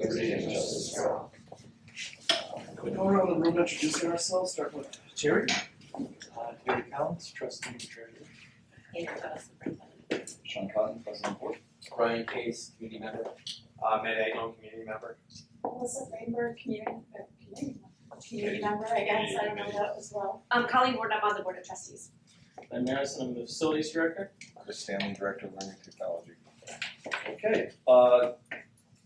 Liberty and justice for all. We go around the room introducing ourselves, start with Terry. Terry Collins, trustee and treasurer. Andrea, Superintendent. Sean Cotton, President Board. Brian Case, community member. Matteson, community member. Melissa Fradenburg, community member, I guess, I don't know that as well. Collen Worden, I'm on the board of trustees. I'm Matteson, I'm the facilities director. Stanley, Director of Learning Technology. Okay,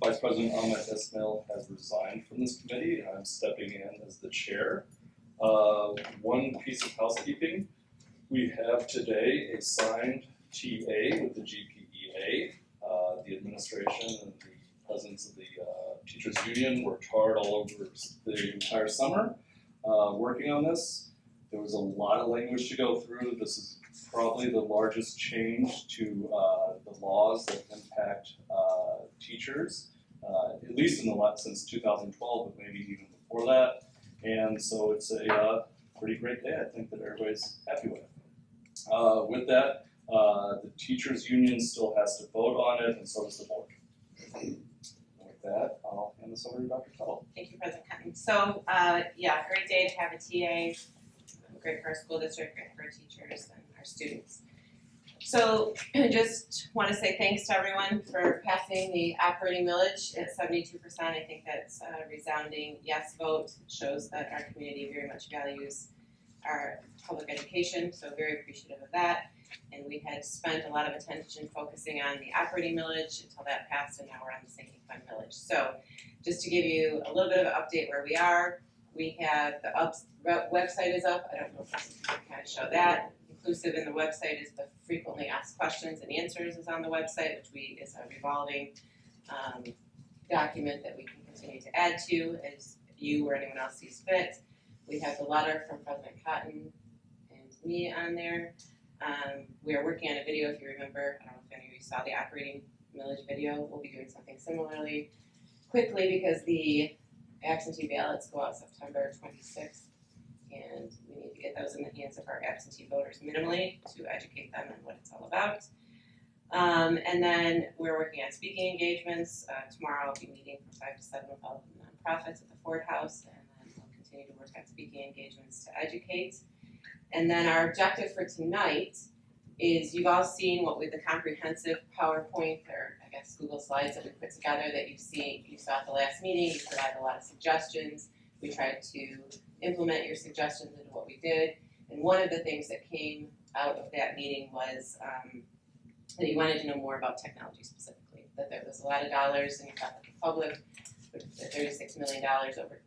Vice President Ahmed Ismail has resigned from this committee, and I'm stepping in as the chair. One piece of housekeeping, we have today a signed TA with the GPEA. The administration and the presidents of the teachers union worked hard all over the entire summer working on this. There was a lot of language to go through. This is probably the largest change to the laws that impact teachers, at least in the since 2012, but maybe even before that. And so it's a pretty great day, I think, that everybody's happy with. With that, the teachers union still has to vote on it, and so does the board. With that, I'll hand this over to Dr. Tuttle. Thank you, President Cotton. So, yeah, great day to have a TA. Great for our school district, great for our teachers and our students. So, just want to say thanks to everyone for passing the operating millage at 72%. I think that's a resounding yes vote. It shows that our community very much values our public education, so very appreciative of that. And we had spent a lot of attention focusing on the operating millage until that passed, and now we're on the sinking fund millage. So just to give you a little bit of an update where we are, we have the website is up. I don't know if this can kind of show that. Inclusive in the website is the frequently asked questions and answers is on the website, which is a revolving document that we can continue to add to as you or anyone else sees fit. We have the letter from President Cotton and me on there. We are working on a video, if you remember. I don't know if any of you saw the operating millage video. We'll be doing something similarly quickly because the absentee ballots go out September 26th, and we need to get those in the hands of our absentee voters minimally to educate them on what it's all about. And then we're working on speaking engagements. Tomorrow I'll be meeting from 5 to 7 with all of the nonprofits at the Ford House, and then we'll continue to work on speaking engagements to educate. And then our objective for tonight is you've all seen what with the comprehensive PowerPoint or I guess Google Slides that we put together that you saw at the last meeting. You provided a lot of suggestions. We tried to implement your suggestions into what we did. And one of the things that came out of that meeting was that you wanted to know more about technology specifically, that there was a lot of dollars and you thought that the public, the $36 million over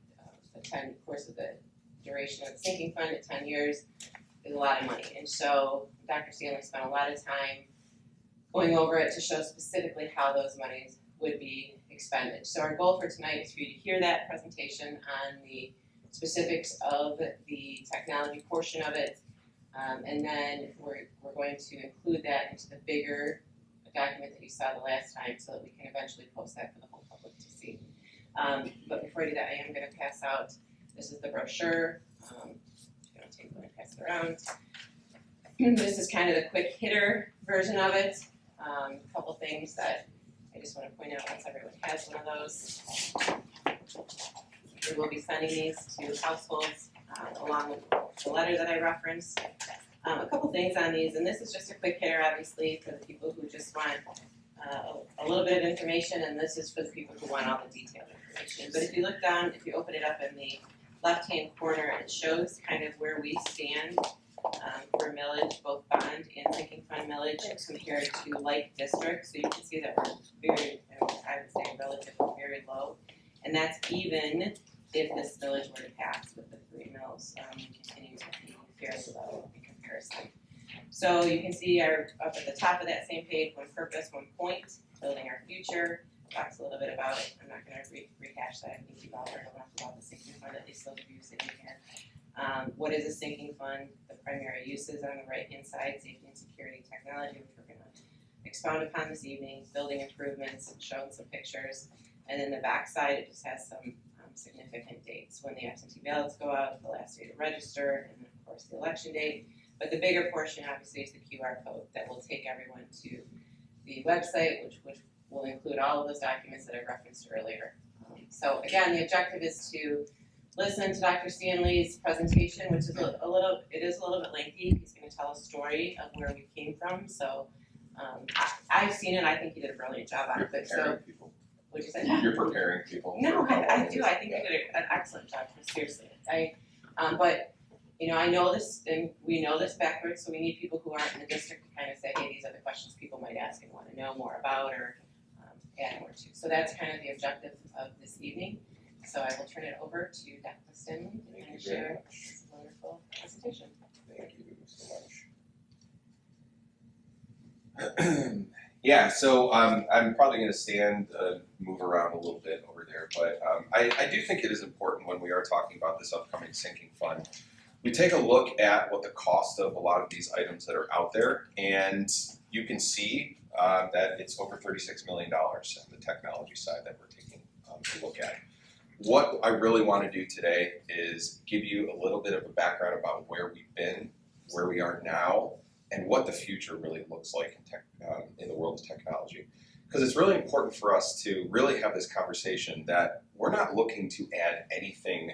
the course of the duration of the sinking fund at 10 years is a lot of money. And so Dr. Stanley spent a lot of time going over it to show specifically how those monies would be expended. So our goal for tonight is for you to hear that presentation on the specifics of the technology portion of it, and then we're going to include that into the bigger document that you saw the last time so that we can eventually post that for the whole public to see. But before I do that, I am going to pass out, this is the brochure. I'm going to take one and pass it around. This is kind of the quick hitter version of it. A couple things that I just want to point out once everyone has one of those. We will be sending these to households along with the letter that I referenced. A couple things on these, and this is just a quick hitter obviously for the people who just want a little bit of information, and this is for the people who want all the detailed information. But if you look down, if you open it up in the left-hand corner, it shows kind of where we stand for millage, both bond and sinking fund millage compared to like districts. So you can see that we're very, I would say, relatively very low. And that's even if this millage were to pass with the 3 mills continuing to be fairly low in comparison. So you can see up at the top of that same page, one purpose, one point, building our future. Talks a little bit about it. I'm not going to rehash that. I think you've all heard enough about the sinking fund, at least those of you sitting here. What is a sinking fund? The primary uses on the right-hand side, safety and security technology, which we're going to expound upon this evening, building improvements, showing some pictures. And then the back side, it just has some significant dates when the absentee ballots go out, the last day to register, and then of course the election date. But the bigger portion obviously is the QR code that will take everyone to the website, which will include all of those documents that I referenced earlier. evening. So again, the objective is to listen to Dr. Stanley's presentation, which is it is a little bit lengthy. He's going to tell a story of where we came from. So I've seen it. I think he did a brilliant job on You're it. So preparing people. what'd you say? You're preparing people. No, for how I long do. it is. I think you did an excellent job. Seriously, but you know, I know this, and we know this backwards. So we need people who aren't in the district to kind of say, hey, these are the questions people might ask and want to know more about or add more to. So that's kind of the objective of this evening. So I will turn it over to Dr. Stanley Thank and you very share much. this wonderful presentation. Thank you so much. Yeah, so I'm probably going to stand, move around a little bit over there, but I do think it is important when we are talking about this upcoming sinking fund. We take a look at what the cost of a lot of these items that are out there, and you can see that it's over $36 million on the technology side that we're taking a look at. What I really want to do today is give you a little bit of a background about where we've been, where we are now, and what the future really looks like in the world of technology. Because it's really important for us to really have this conversation that we're not looking to add anything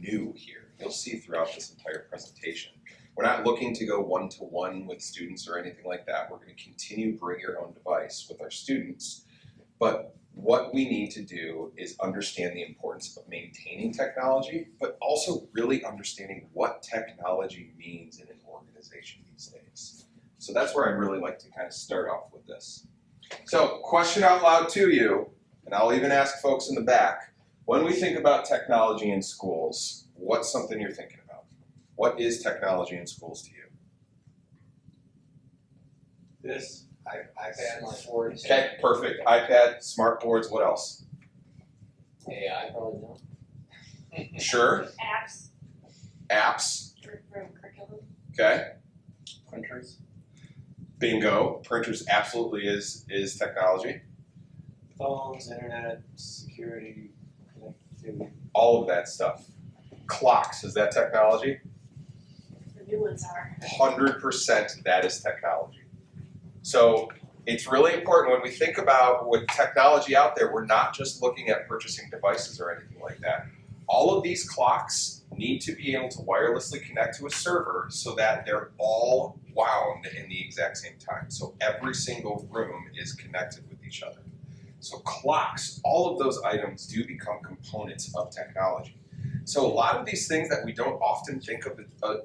new here. You'll see throughout this entire presentation. We're not looking to go one-to-one with students or anything like that. We're going to continue bring your own device with our students. But what we need to do is understand the importance of maintaining technology, but also really understanding what technology means in an organization these days. So that's where I'd really like to kind of start off with this. So, question out loud to you, and I'll even ask folks in the back, when we think about technology in schools, what's something you're thinking about? What is technology in schools to you? This, iPad, my boards. Okay, perfect. iPad, smart boards, what else? AI, probably not. Sure. Apps Apps, for curriculum. okay. Printers. Bingo. Printers absolutely is technology. Phones, internet, security, connectivity. All of that stuff. Clocks, is that technology? The new ones are. 100% that is technology. So it's really important when we think about with technology out there, we're not just looking at purchasing devices or anything like that. All of these clocks need to be able to wirelessly connect to a server so that they're all wound in the exact same time. So every single room is connected with each other. So clocks, all of those items do become components of technology. So a lot of these things that we don't often think of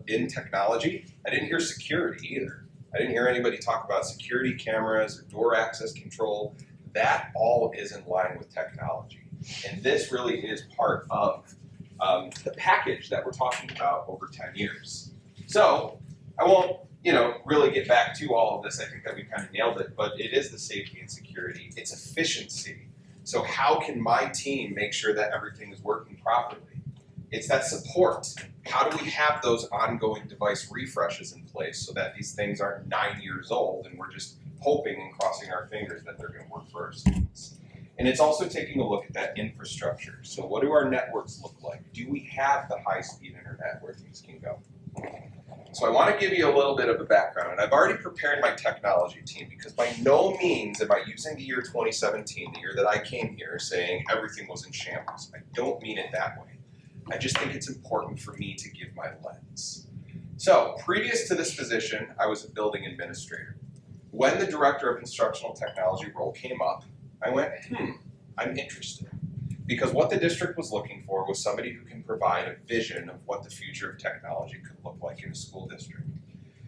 in technology, I didn't hear security either. I didn't hear anybody talk about security cameras or door access control. That all is in line with technology. And this really is part of the package that we're talking about over 10 years. So I won't, really get back to all of this. I think that we kind of nailed it, but it is the safety and security. It's efficiency. So how can my team make sure that everything is working properly? It's that support. How do we have those ongoing device refreshes in place so that these things aren't 9 years old and we're just hoping and crossing our fingers that they're going to work for our students? And it's also taking a look at that infrastructure. So what do our networks look like? Do we have the high-speed internet where things can go? So I want to give you a little bit of a background, and I've already prepared my technology team because by no means am I using the year 2017, the year that I came here, saying everything was in shambles. I don't mean it that way. I just think it's important for me to give my lens. So previous to this position, I was a building administrator. When the Director of Instructional Technology role came up, I went, I'm interested. Because what the district was looking for was somebody who can provide a vision of what the future of technology could look like in a school district.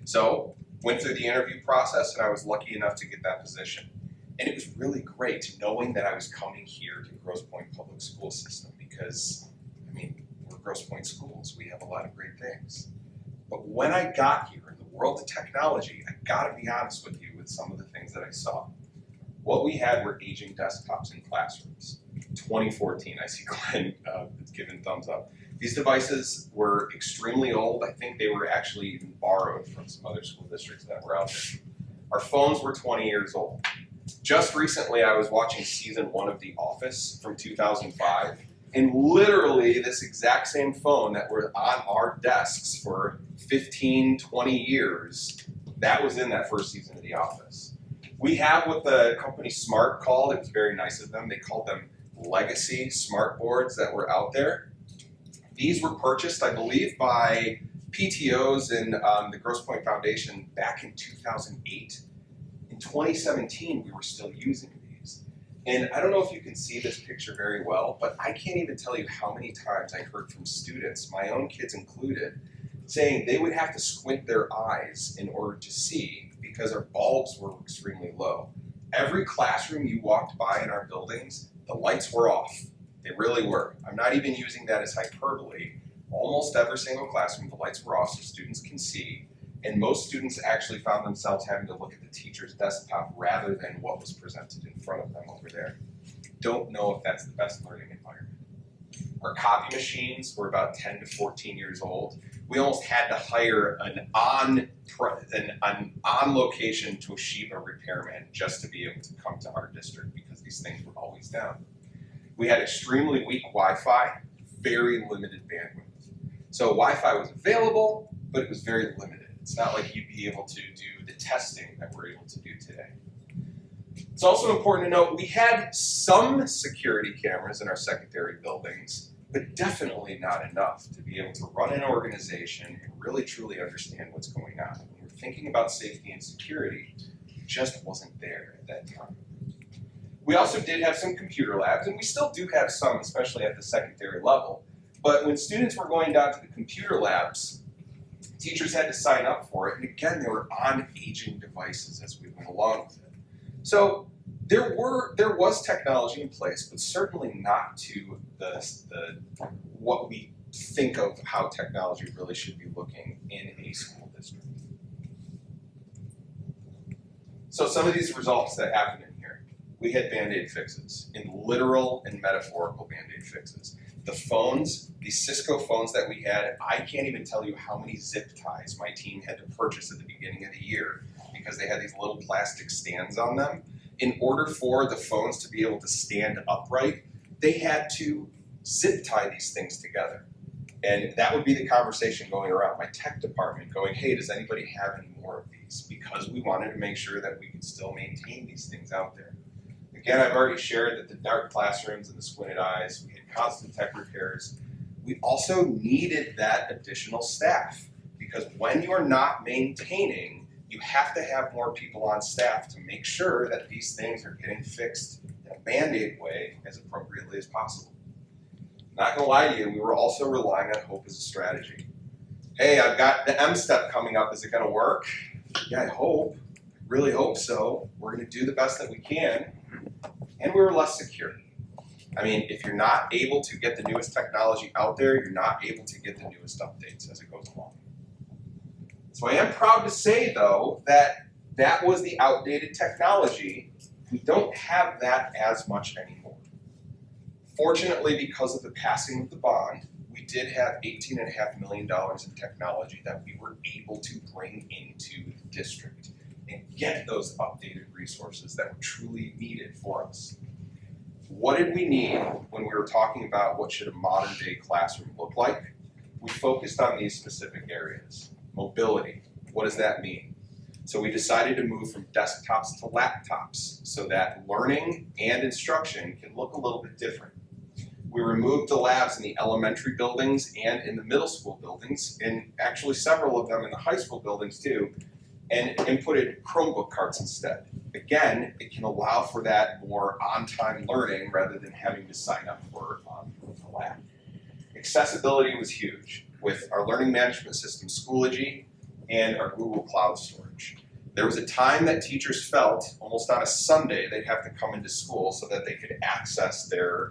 So, went through the interview process and I was lucky enough to get that position. And it was really great knowing that I was coming here to Grosse Pointe Public School System because, we're Grosse Pointe schools. We have a lot of great things. But when I got here in the world of technology, I gotta be honest with you with some of the things that I saw. What we had were aging desktops in classrooms. 2014, I see Glenn is giving thumbs up. These devices were extremely old. I think they were actually even borrowed from some other school districts that were out there. Our phones were 20 years old. Just recently, I was watching season 1 of The Office from 2005, and literally this exact same phone that were on our desks for 15, 20 years, that was in that first season of The Office. We have what the company Smart called, it was very nice of them, they called them legacy smart boards that were out there. These were purchased, I believe, by PTOs and the Grosse Pointe Foundation back in 2008. In 2017, we were still using these. And I don't know if you can see this picture very well, but I can't even tell you how many times I heard from students, my own kids included, saying they would have to squint their eyes in order to see because our bulbs were extremely low. Every classroom you walked by in our buildings, the lights were off. They really were. I'm not even using that as hyperbole. Almost every single classroom, the lights were off so students can see. And most students actually found themselves having to look at the teacher's desktop rather than what was presented in front of them over there. Don't know if that's the best learning environment. Our copy machines were about 10 to 14 years old. We almost had to hire an on location Toshiba repairman just to be able to come to our district because these things were always down. We had extremely weak Wi-Fi, very limited bandwidth. So Wi-Fi was available, but it was very limited. It's not like you'd be able to do the testing that we're able to do today. It's also important to note we had some security cameras in our secondary buildings, but definitely not enough to be able to run an organization and really truly understand what's going on. When we're thinking about safety and security, it just wasn't there at that time. We also did have some computer labs, and we still do have some, especially at the secondary level. But when students were going down to the computer labs, teachers had to sign up for it, and again, they were on aging devices as we went along with it. So there was technology in place, but certainly not to the what we think of how technology really should be looking in a school district. So some of these results that happened in here, we had Band-Aid fixes, in literal and metaphorical Band-Aid fixes. The phones, the Cisco phones that we had, I can't even tell you how many zip ties my team had to purchase at the beginning of the year because they had these little plastic stands on them. In order for the phones to be able to stand upright, they had to zip tie these things together. And that would be the conversation going around my tech department going, hey, does anybody have any more of these? Because we wanted to make sure that we could still maintain these things out there. Again, I've already shared that the dark classrooms and the squinted eyes, we had constant tech repairs. We also needed that additional staff because when you're not maintaining, you have to have more people on staff to make sure that these things are getting fixed in a Band-Aid way as appropriately as possible. Not gonna lie to you, we were also relying on hope as a strategy. Hey, I've got the M-step coming up, is it gonna work? Yeah, I hope, really hope so. We're gonna do the best that we can. And we were less secure. I mean, if you're not able to get the newest technology out there, you're not able to get the newest updates as it goes along. So I am proud to say, though, that that was the outdated technology. We don't have that as much anymore. Fortunately, because of the passing of the bond, we did have $18.5 million in technology that we were able to bring into the district and get those updated resources that were truly needed for us. What did we need when we were talking about what should a modern day classroom look like? We focused on these specific areas. Mobility, what does that mean? So we decided to move from desktops to laptops so that learning and instruction can look a little bit different. We removed the labs in the elementary buildings and in the middle school buildings, and actually several of them in the high school buildings too, and inputted Chromebook carts instead. Again, it can allow for that more on-time learning rather than having to sign up for a lab. Accessibility was huge with our learning management system, Schoology, and our Google Cloud storage. There was a time that teachers felt almost on a Sunday they'd have to come into school so that they could access their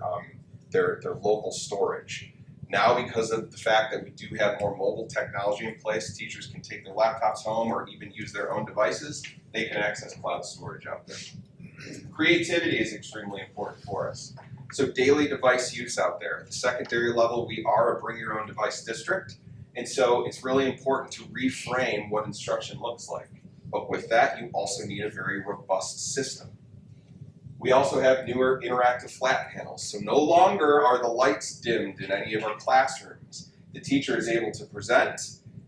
local storage. Now, because of the fact that we do have more mobile technology in place, teachers can take their laptops home or even use their own devices, they can access cloud storage out there. Creativity is extremely important for us. So daily device use out there. At the secondary level, we are a bring your own device district, and so it's really important to reframe what instruction looks like. But with that, you also need a very robust system. We also have newer interactive flat panels, so no longer are the lights dimmed in any of our classrooms. The teacher is able to present,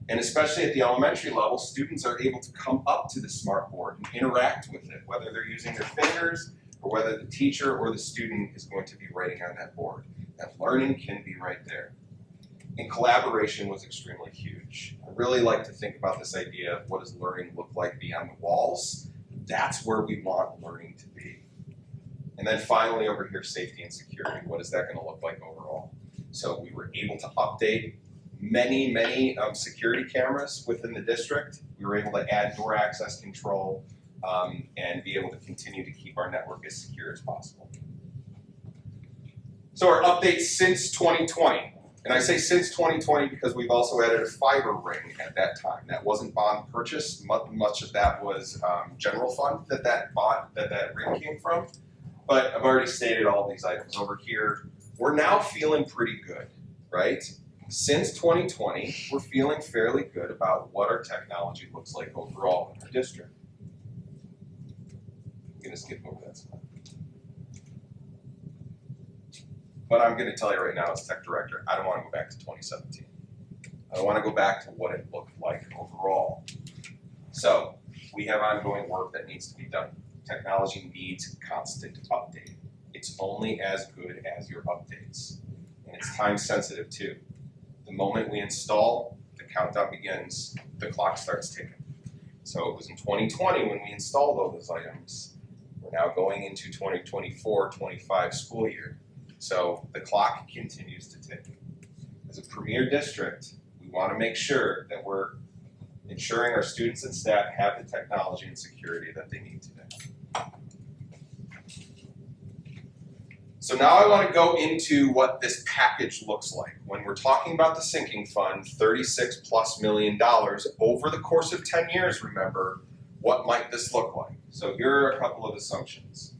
and especially at the elementary level, students are able to come up to the smart board and interact with it, whether they're using their fingers, or whether the teacher or the student is going to be writing on that board. That learning can be right there. And collaboration was extremely huge. I really like to think about this idea of what does learning look like beyond the walls. That's where we want learning to be. And then finally over here, safety and security. What is that going to look like overall? So we were able to update many security cameras within the district. We were able to add door access control and be able to continue to keep our network as secure as possible. So our updates since 2020. And I say since 2020 because we've also added a fiber ring at that time. That wasn't bond purchase. Much of that was general fund that ring came from. But I've already stated all these items over here. We're now feeling pretty good, right? Since 2020, we're feeling fairly good about what our technology looks like overall in our district. I'm gonna skip over that slide. But I'm gonna tell you right now as tech director, I don't wanna go back to 2017. I wanna go back to what it looked like overall. So, we have ongoing work that needs to be done. Technology needs constant update. It's only as good as your updates. And it's time sensitive too. The moment we install, the countdown begins, the clock starts ticking. So it was in 2020 when we installed all those items. We're now going into 2024-25 school year. So the clock continues to tick. As a premier district, we want to make sure that we're ensuring our students and staff have the technology and security that they need today. So now I want to go into what this package looks like. When we're talking about the sinking fund, $36+ million over the course of 10 years, remember, what might this look like? So here are a couple of assumptions.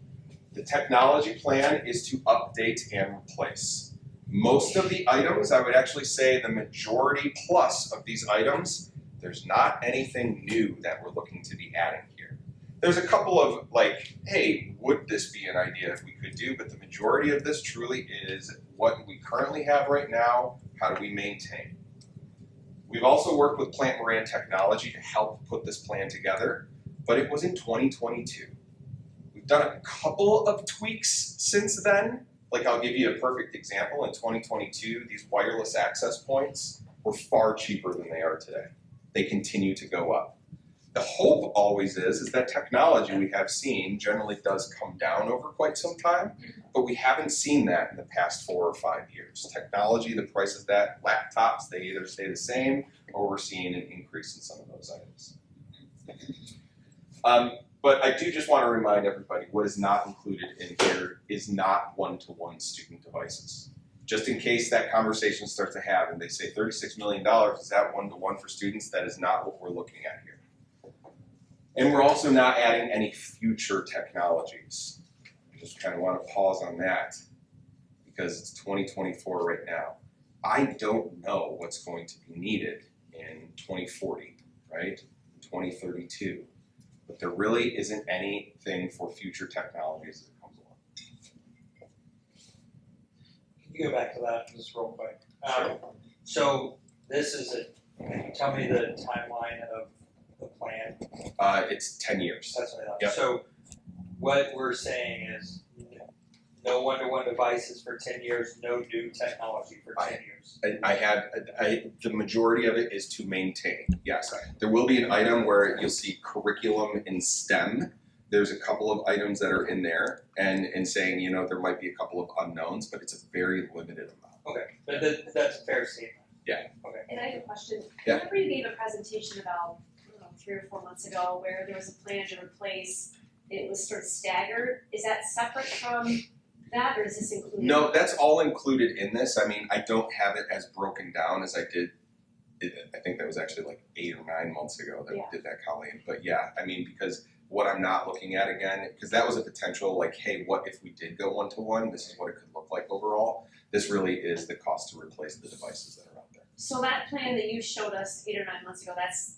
The technology plan is to update and replace. Most of the items, I would actually say the majority plus of these items, there's not anything new that we're looking to be adding here. There's a couple of like, hey, would this be an idea if we could do, but the majority of this truly is what we currently have right now, how do we maintain? We've also worked with Plant Moran Technology to help put this plan together, but it was in 2022. We've done a couple of tweaks since then. Like I'll give you a perfect example. In 2022, these wireless access points were far cheaper than they are today. They continue to go up. The hope always is that technology we have seen generally does come down over quite some time, but we haven't seen that in the past 4 or 5 years. Technology, the price of that, laptops, they either stay the same or we're seeing an increase in some of those items. But I do just want to remind everybody what is not included in here is not one-to-one student devices. Just in case that conversation starts to have and they say $36 million, is that one-to-one for students? That is not what we're looking at here. And we're also not adding any future technologies. I just kind of want to pause on that because it's 2024 right now. I don't know what's going to be needed in 2040, right? 2032. But there really isn't anything for future technologies that comes along. Can you go back to that just real quick? Sure. So this is can you tell me the timeline of the plan? It's 10 years. That's what I thought. Yep. So what we're saying is no one-to-one devices for 10 years, no new technology for 10 years. The majority of it is to maintain, yes. There will be an item where you'll see curriculum in STEM. There's a couple of items that are in there and saying, you know, there might be a couple of unknowns, but it's a very limited amount. Okay, but that's a fair statement. Yeah. Okay. And I have a question. Yeah. Remember you gave a presentation about, I don't know, 3 or 4 months ago where there was a plan to replace, it was sort of staggered. Is that separate from that or is this included? No, that's all included in this. I mean, I don't have it as broken down as I did. I think that was actually like 8 or 9 months ago that we did that, Colleen. But yeah, I mean, because what I'm not looking at again, because that was a potential like, hey, what if we did go one-to-one? This is what it could look like overall. This really is the cost to replace the devices that are out there. So that plan that you showed us 8 or 9 months ago, that's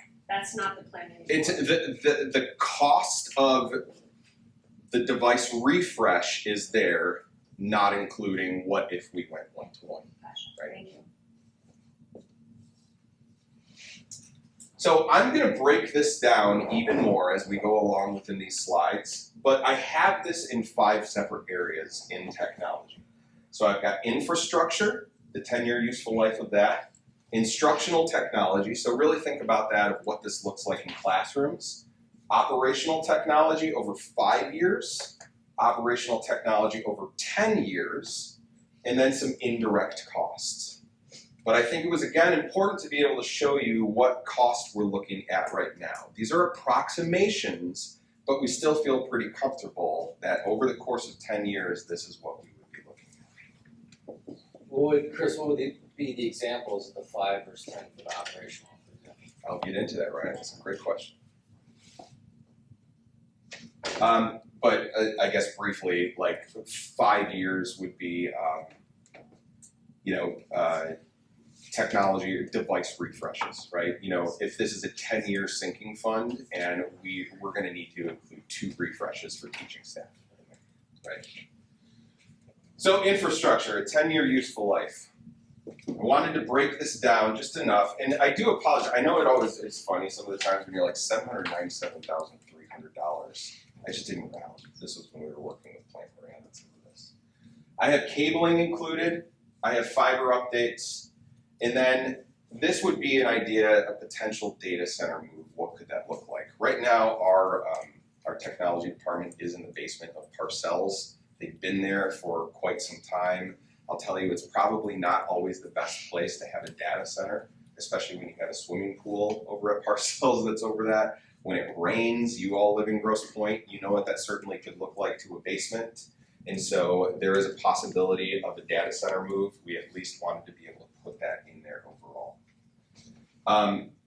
not the plan anymore. It's the cost of the device refresh is there, not including what if we went one-to-one. Gotcha. Right. Thank you. So I'm gonna break this down even more as we go along within these slides, but I have this in 5 separate areas in technology. So I've got infrastructure, the 10-year useful life of that, instructional technology, so really think about that of what this looks like in classrooms, operational technology over 5 years, operational technology over 10 years, and then some indirect costs. But I think it was, again, important to be able to show you what cost we're looking at right now. These are approximations, but we still feel pretty comfortable that over the course of 10 years, this is what we would be looking at. Chris, what would be the examples of the 5 versus 10 for the operational, for example? I'll get into that, Ryan. That's a great question. But I guess briefly, like 5 years would be, technology device refreshes, right? You know, if this is a 10-year sinking fund, and we're going to need to include 2 refreshes for teaching staff, right? So infrastructure, a 10-year useful life. I wanted to break this down just enough, and I do apologize. I know it always is funny some of the times when you're like $797,300. I just didn't round. This was when we were working with Plant Brand and some of this. I have cabling included. I have fiber updates. And then this would be an idea, a potential data center move. What could that look like? Right now, our technology department is in the basement of Parcells. They've been there for quite some time. I'll tell you, it's probably not always the best place to have a data center, especially when you have a swimming pool over at Parcells that's over that. When it rains, you all live in Grosse Pointe, you know what that certainly could look like to a basement. And so there is a possibility of a data center move. We at least wanted to be able to put that in there overall.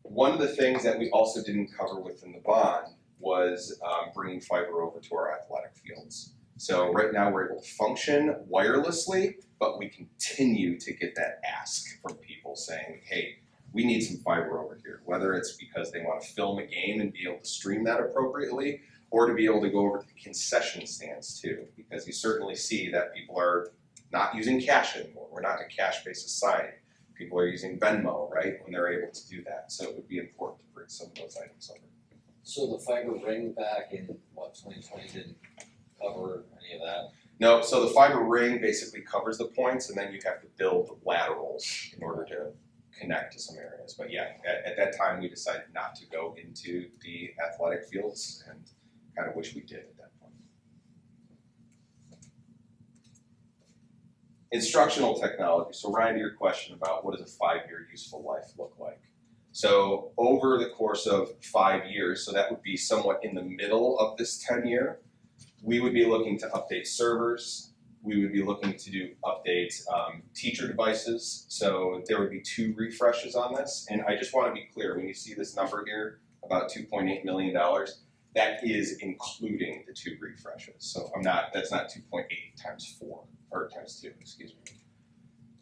One of the things that we also didn't cover within the bond was bringing fiber over to our athletic fields. So right now we're able to function wirelessly, but we continue to get that ask from people saying, hey, we need some fiber over here, whether it's because they want to film a game and be able to stream that appropriately, or to be able to go over to the concession stands too, because you certainly see that people are not using cash anymore. We're not in a cash-based society. People are using Venmo, right, when they're able to do that. So it would be important to bring some of those items over. So the fiber ring back in, 2020 didn't cover any of that? No, so the fiber ring basically covers the points, and then you have to build laterals in order to connect to some areas. But yeah, at that time we decided not to go into the athletic fields, and kind of wish we did at that point. Instructional technology. So Ryan, to your question about what does a 5-year useful life look like? So over the course of 5 years, so that would be somewhat in the middle of this 10-year, we would be looking to update servers. We would be looking to do updates, teacher devices. So there would be 2 refreshes on this. And I just want to be clear, when you see this number here, about $2.8 million, that is including the 2 refreshes. So that's not 2.8 times 4, or times 2, excuse me.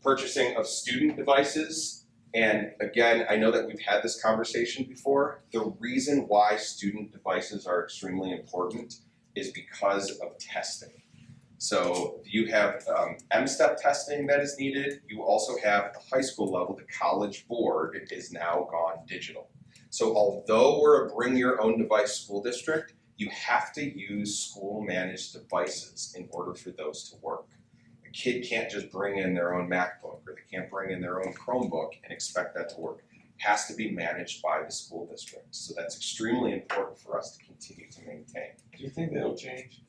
Purchasing of student devices. And again, I know that we've had this conversation before. The reason why student devices are extremely important is because of testing. So you have M-step testing that is needed. You also have at the high school level, the College Board is now gone digital. So although we're a bring your own device school district, you have to use school managed devices in order for those to work. A kid can't just bring in their own MacBook, or they can't bring in their own Chromebook and expect that to work. It has to be managed by the school district. So that's extremely important for us to continue to maintain. Do you think that'll change?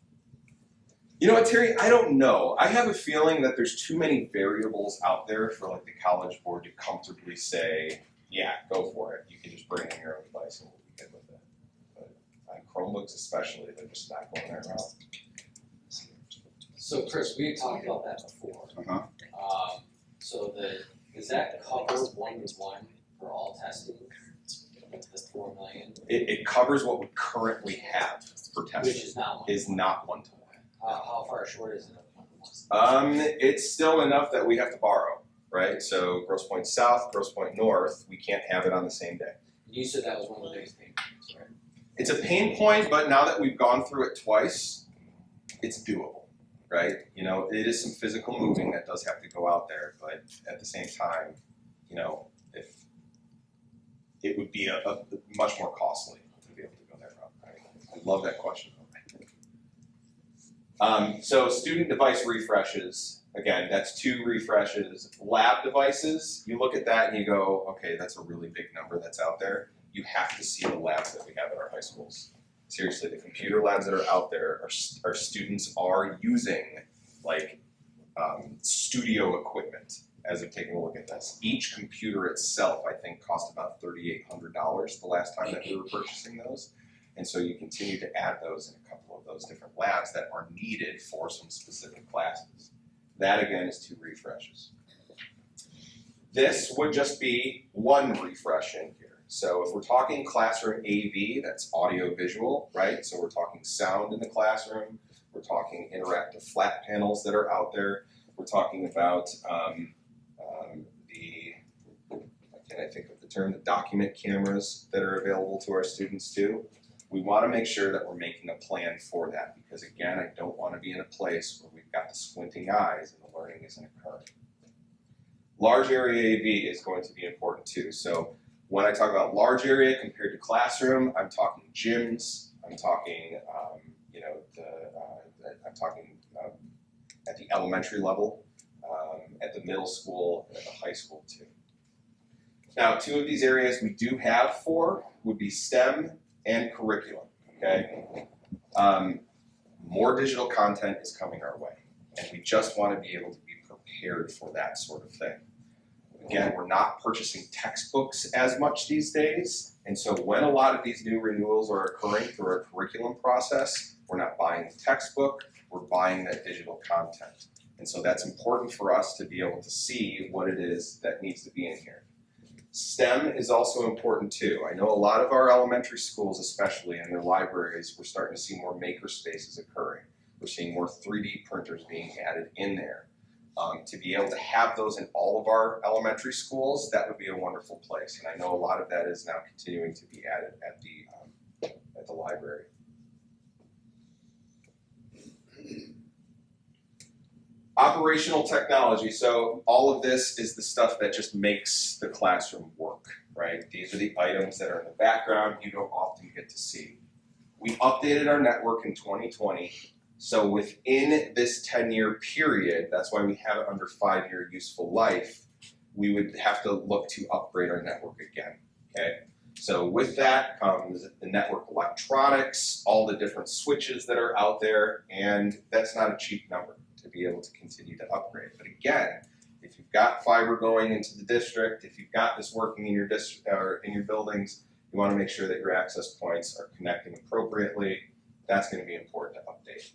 You know what, Terry? I don't know. I have a feeling that there's too many variables out there for like the College Board to comfortably say, yeah, go for it. You can just bring in your own device and we'll be good with it. But on Chromebooks especially, they're just not going that route. So Chris, we had talked about that before. So does that cover 1-to-1 for all testing? The $4 million? It covers what we currently have for testing. Which is not 1-to-1. Is not 1-to-1. How far short is it of 1-to-1? It's still enough that we have to borrow, right? So Grosse Pointe South, Grosse Pointe North, we can't have it on the same day. You said that was one of the biggest pain points, right? It's a pain point, but now that we've gone through it twice, it's doable, right? You know, it is some physical moving that does have to go out there, but at the same time, you know, it would be a much more costly to be able to go that route. I love that question. So student device refreshes, again, that's 2 refreshes. Lab devices, you look at that and you go, okay, that's a really big number that's out there. You have to see the labs that we have at our high schools. Seriously, the computer labs that are out there, our students are using like studio equipment as they're taking a look at this. Each computer itself, I think, cost about $3,800 the last time that we were purchasing those. And so you continue to add those in a couple of those different labs that are needed for some specific classes. That again is 2 refreshes. This would just be 1 refresh in here. So if we're talking classroom AV, that's audio visual, right? So we're talking sound in the classroom, we're talking interactive flat panels that are out there, we're talking about I think of the term, the document cameras that are available to our students too. We want to make sure that we're making a plan for that because again, I don't want to be in a place where we've got the squinting eyes and the learning isn't occurring. Large area AV is going to be important too. So when I talk about large area compared to classroom, I'm talking gyms, I'm talking, I'm talking at the elementary level, at the middle school, and at the high school too. Now, 2 of these areas we do have for would be STEM and curriculum, okay? More digital content is coming our way, and we just want to be able to be prepared for that sort of thing. Again, we're not purchasing textbooks as much these days, and so when a lot of these new renewals are occurring through our curriculum process, we're not buying the textbook, we're buying that digital content. And so that's important for us to be able to see what it is that needs to be in here. STEM is also important too. I know a lot of our elementary schools, especially in their libraries, we're starting to see more maker spaces occurring. We're seeing more 3D printers being added in there. To be able to have those in all of our elementary schools, that would be a wonderful place. And I know a lot of that is now continuing to be added at the library. Operational technology, so all of this is the stuff that just makes the classroom work, right? These are the items that are in the background you don't often get to see. We updated our network in 2020, so within this 10-year period, that's why we have it under 5-year useful life, we would have to look to upgrade our network again, okay? So with that comes the network electronics, all the different switches that are out there, and that's not a cheap number to be able to continue to upgrade. But again, if you've got fiber going into the district, if you've got this working in your district or in your buildings, you want to make sure that your access points are connecting appropriately. That's going to be important to update.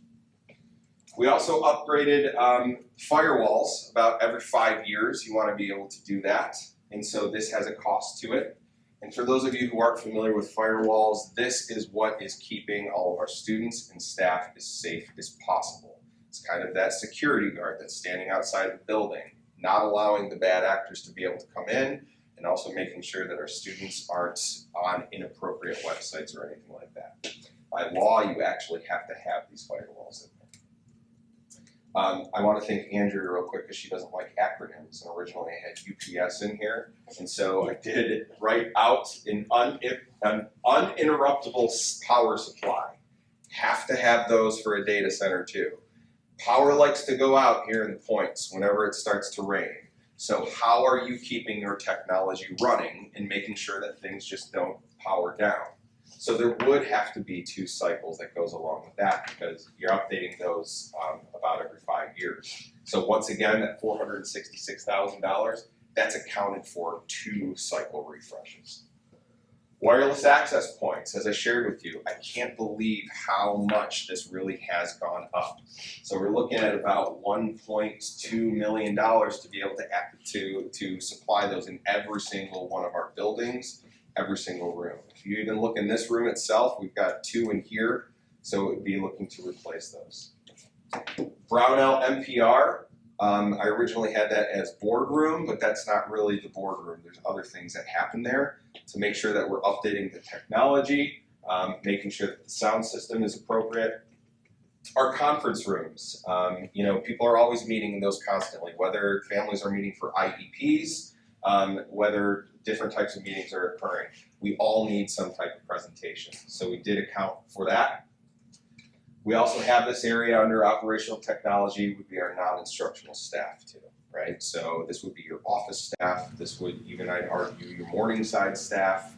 We also upgraded firewalls about every 5 years. You want to be able to do that. And so this has a cost to it. And for those of you who aren't familiar with firewalls, this is what is keeping all of our students and staff as safe as possible. It's kind of that security guard that's standing outside the building, not allowing the bad actors to be able to come in, and also making sure that our students aren't on inappropriate websites or anything like that. By law, you actually have to have these firewalls in there. I want to thank Andrea real quick because she doesn't like acronyms, and originally I had UPS in here, and so I did write out an uninterruptible power supply. Have to have those for a data center too. Power likes to go out here in the points whenever it starts to rain. So how are you keeping your technology running and making sure that things just don't power down? So there would have to be 2 cycles that goes along with that because you're updating those about every 5 years. So once again, that $466,000, that's accounted for 2 cycle refreshes. Wireless access points, as I shared with you, I can't believe how much this really has gone up. So we're looking at about $1.2 million to be able to supply those in every single one of our buildings, every single room. If you even look in this room itself, we've got 2 in here, so it would be looking to replace those. Brownell MPR, I originally had that as boardroom, but that's not really the boardroom. There's other things that happen there to make sure that we're updating the technology, making sure that the sound system is appropriate. Our conference rooms, people are always meeting in those constantly, whether families are meeting for IEPs, whether different types of meetings are occurring. We all need some type of presentation. So we did account for that. We also have this area under operational technology would be our non-instructional staff too, right? So this would be your office staff. This would even, I'd argue, your Morningside staff,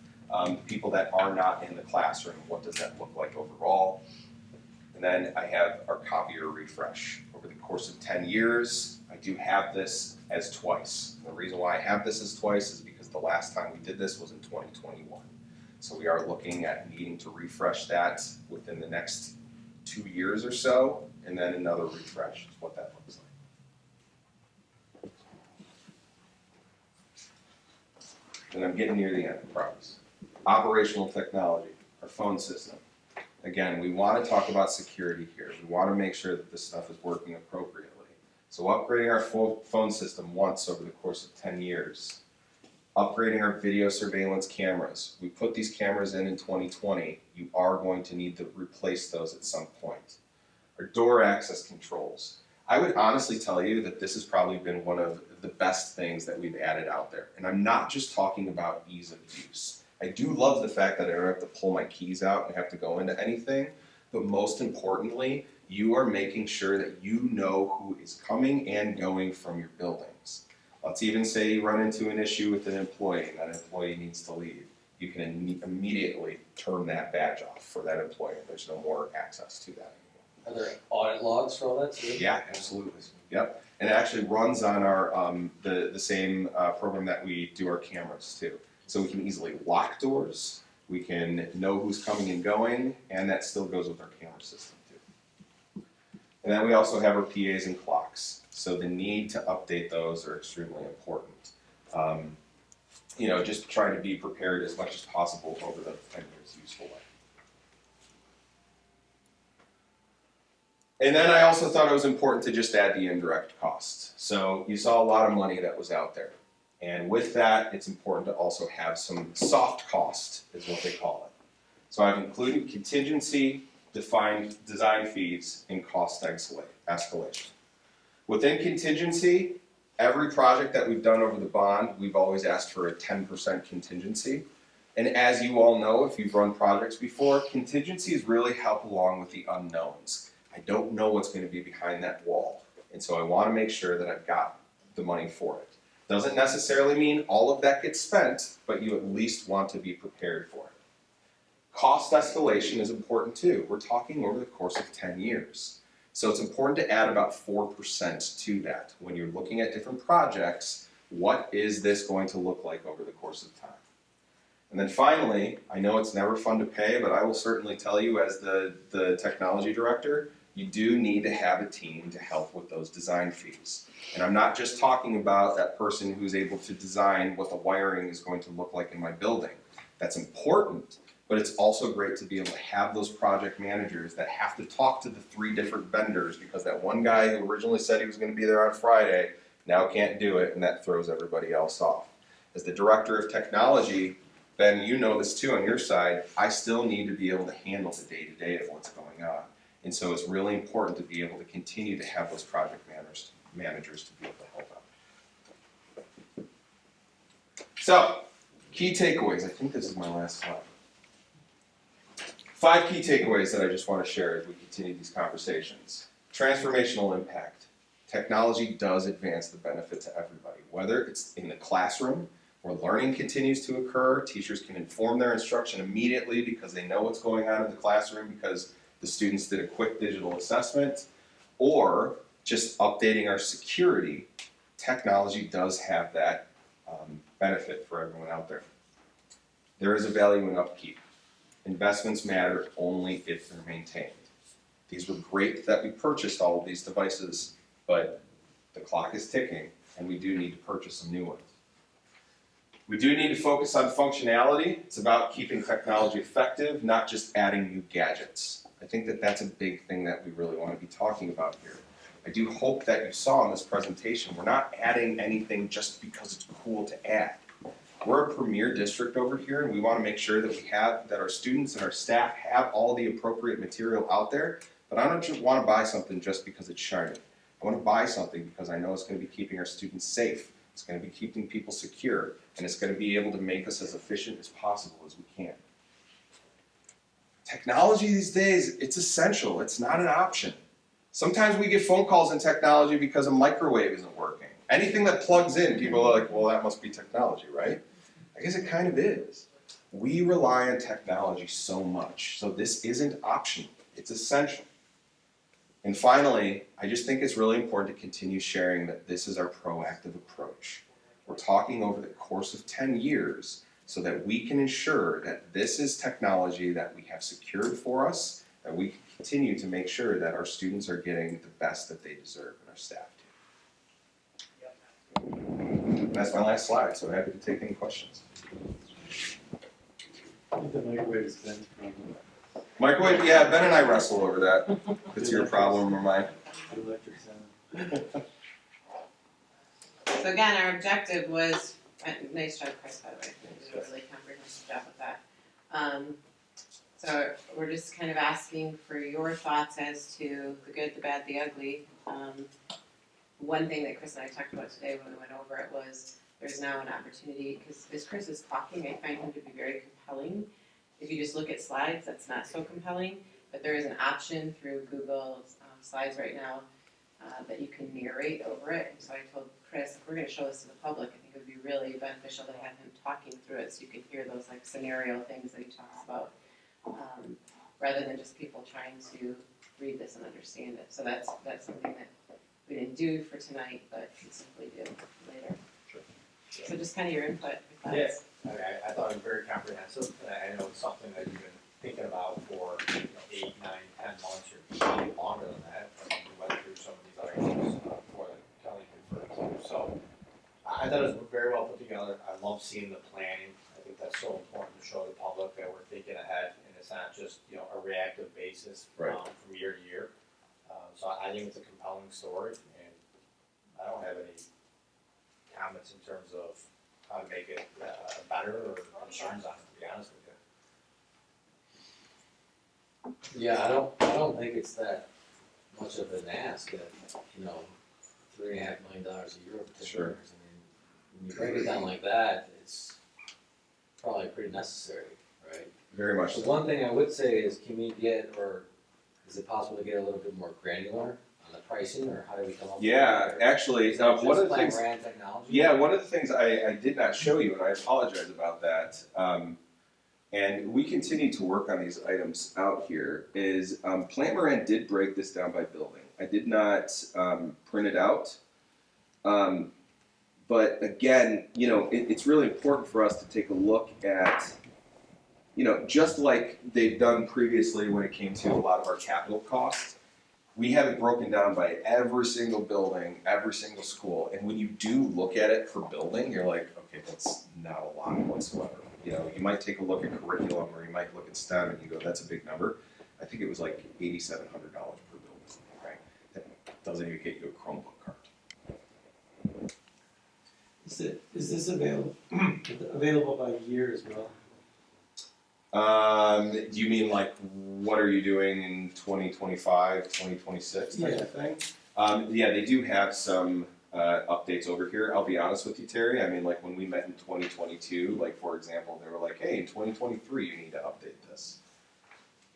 people that are not in the classroom. What does that look like overall? And then I have our copier refresh. Over the course of 10 years, I do have this as twice. And the reason why I have this as twice is because the last time we did this was in 2021. So we are looking at needing to refresh that within the next 2 years or so, and then another refresh is what that looks like. And I'm getting near the end, I promise. Operational technology, our phone system. Again, we want to talk about security here. We want to make sure that this stuff is working appropriately. So upgrading our phone system once over the course of 10 years. Upgrading our video surveillance cameras. We put these cameras in 2020. You are going to need to replace those at some point. Our door access controls. I would honestly tell you that this has probably been one of the best things that we've added out there. And I'm not just talking about ease of use. I do love the fact that I don't have to pull my keys out and have to go into anything, but most importantly, you are making sure that you know who is coming and going from your buildings. Let's even say you run into an issue with an employee and that employee needs to leave. You can immediately turn that badge off for that employee. There's no more access to that anymore. Are there audit logs for all that too? Yeah, absolutely. Yep. And it actually runs on our the same program that we do our cameras too. So we can easily lock doors, we can know who's coming and going, and that still goes with our camera system too. And then we also have our PAs and clocks. So the need to update those are extremely important. You know, just trying to be prepared as much as possible over the 10 years useful life. And then I also thought it was important to just add the indirect costs. So you saw a lot of money that was out there. And with that, it's important to also have some soft cost, is what they call it. So I've included contingency, defined design fees, and cost escalation. Within contingency, every project that we've done over the bond, we've always asked for a 10% contingency. And as you all know, if you've run projects before, contingencies really help along with the unknowns. I don't know what's going to be behind that wall. And so I want to make sure that I've got the money for it. Doesn't necessarily mean all of that gets spent, but you at least want to be prepared for it. Cost escalation is important too. We're talking over the course of 10 years. So it's important to add about 4% to that. When you're looking at different projects, what is this going to look like over the course of time? And then finally, I know it's never fun to pay, but I will certainly tell you as the technology director, you do need to have a team to help with those design fees. And I'm not just talking about that person who's able to design what the wiring is going to look like in my building. That's important, but it's also great to be able to have those project managers that have to talk to the 3 different vendors because that one guy who originally said he was going to be there on Friday now can't do it, and that throws everybody else off. As the director of technology, Ben, you know this too on your side, I still need to be able to handle the day-to-day of what's going on. And so it's really important to be able to continue to have those project managers to be able to help out. So, key takeaways. I think this is my last slide. 5 key takeaways that I just want to share as we continue these conversations. Transformational impact. Technology does advance the benefit to everybody, whether it's in the classroom, where learning continues to occur, teachers can inform their instruction immediately because they know what's going on in the classroom because the students did a quick digital assessment, or just updating our security. Technology does have that benefit for everyone out there. There is a value in upkeep. Investments matter only if they're maintained. These were great that we purchased all of these devices, but the clock is ticking and we do need to purchase some new ones. We do need to focus on functionality. It's about keeping technology effective, not just adding new gadgets. I think that that's a big thing that we really want to be talking about here. I do hope that you saw in this presentation, we're not adding anything just because it's cool to add. We're a premier district over here, and we want to make sure that our students and our staff have all the appropriate material out there, but I don't just want to buy something just because it's shiny. I want to buy something because I know it's going to be keeping our students safe. It's gonna be keeping people secure, and it's gonna be able to make us as efficient as possible as we can. Technology these days, it's essential, it's not an option. Sometimes we get phone calls in technology because a microwave isn't working. Anything that plugs in, people are like, well, that must be technology, right? I guess it kind of is. We rely on technology so much, so this isn't optional, it's essential. And finally, I just think it's really important to continue sharing that this is our proactive approach. We're talking over the course of 10 years so that we can ensure that this is technology that we have secured for us, that we can continue to make sure that our students are getting the best that they deserve and our staff do. That's my last slide, so I'm happy to take any questions. I think the microwave is Ben's problem. Microwave, yeah, Ben and I wrestle over that. If it's your problem or mine. The electric sound. So again, our objective was, nice job, Chris, by the way, you did a really comprehensive job with that. So we're just kind of asking for your thoughts as to the good, the bad, the ugly. One thing that Chris and I talked about today when we went over it was there's now an opportunity, because as Chris is talking, I find him to be very compelling. If you just look at slides, that's not so compelling, but there is an option through Google Slides right now that you can narrate over it. And so I told Chris, if we're going to show this to the public, I think it would be really beneficial to have him talking through it so you can hear those like scenario things that he talks about, rather than just people trying to read this and understand it. So that's something that we didn't do for tonight, but can simply do later. Sure. So just kind of your input. Yeah. I thought it was very comprehensive, and I know it's something that you've been thinking about for 8, 9, 10 months, or maybe longer than that. I mean, we went through some of these items before Kelly referred to. So I thought it was very well put together. I love seeing the planning. I think that's so important to show the public that we're thinking ahead, and it's not just a reactive basis Right. From year to year. So I think it's a compelling story, and I don't have any comments in terms of how to make it better or concerns on it, to be honest with you. Yeah, I don't think it's that much of an ask at, $3.5 million a year over 10 Sure. years. I mean, when you break it down like that, it's probably pretty necessary, right? Very much The so. one thing I would say is, can we get, or is it possible to get a little bit more granular on the pricing, or how do we come up with Yeah, that? actually, Is that one of just the things. Plan technology? Yeah, one of the things I did not show you, and I apologize about that, and we continue to work on these items out here, is Plant Moran did break this down by building. I did not print it out, but again, it's really important for us to take a look at, just like they've done previously when it came to a lot of our capital costs, we have it broken down by every single building, every single school, and when you do look at it per building, you're like, okay, that's not a lot whatsoever. You might take a look at curriculum, or you might look at STEM, and you go, that's a big number. I think it was like $8,700 per building, right? That doesn't even get you a Chromebook cart. Is this available by year as well? Do you mean like, what are you doing in 2025, 2026 type of thing? Yeah, they do have some updates over here. I'll be honest with you, Terry. I mean, like when we met in 2022, like for example, they were like, hey, in 2023 you need to update this.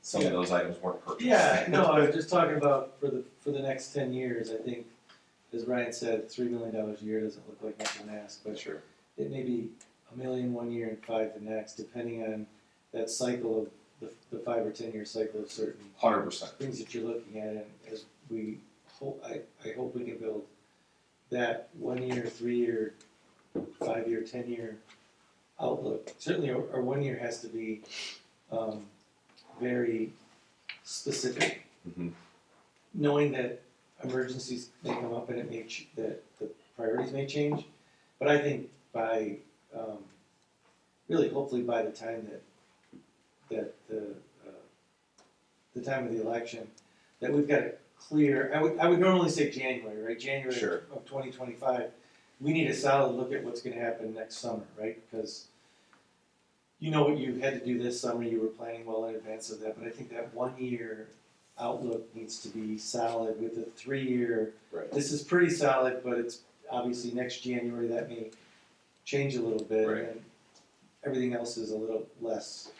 Some of those items weren't purchased. Yeah, no, I was just talking about for the next 10 years, I think, as Ryan said, $3 million a year doesn't look like much of an ask, but Sure. it may be $1 million one year and $5 million the next, depending on that cycle of the 5 or 10 year cycle of certain 100%. things that you're looking at, and as we hope, I hope we can build that 1 year, 3 year, 5 year, 10 year outlook. Certainly our 1 year has to be very specific, Mhm. knowing that emergencies may come up and that the priorities may change. But I think by really hopefully by the time that the time of the election, that we've got a clear. I would normally say January, right? January Sure. of 2025. We need a solid look at what's going to happen next summer, right? Because what you had to do this summer, you were planning well in advance of that. But I think that 1 year outlook needs to be solid with a 3 year. Right. This is pretty solid, but obviously next January that may change a little bit, Right. and everything else is a little less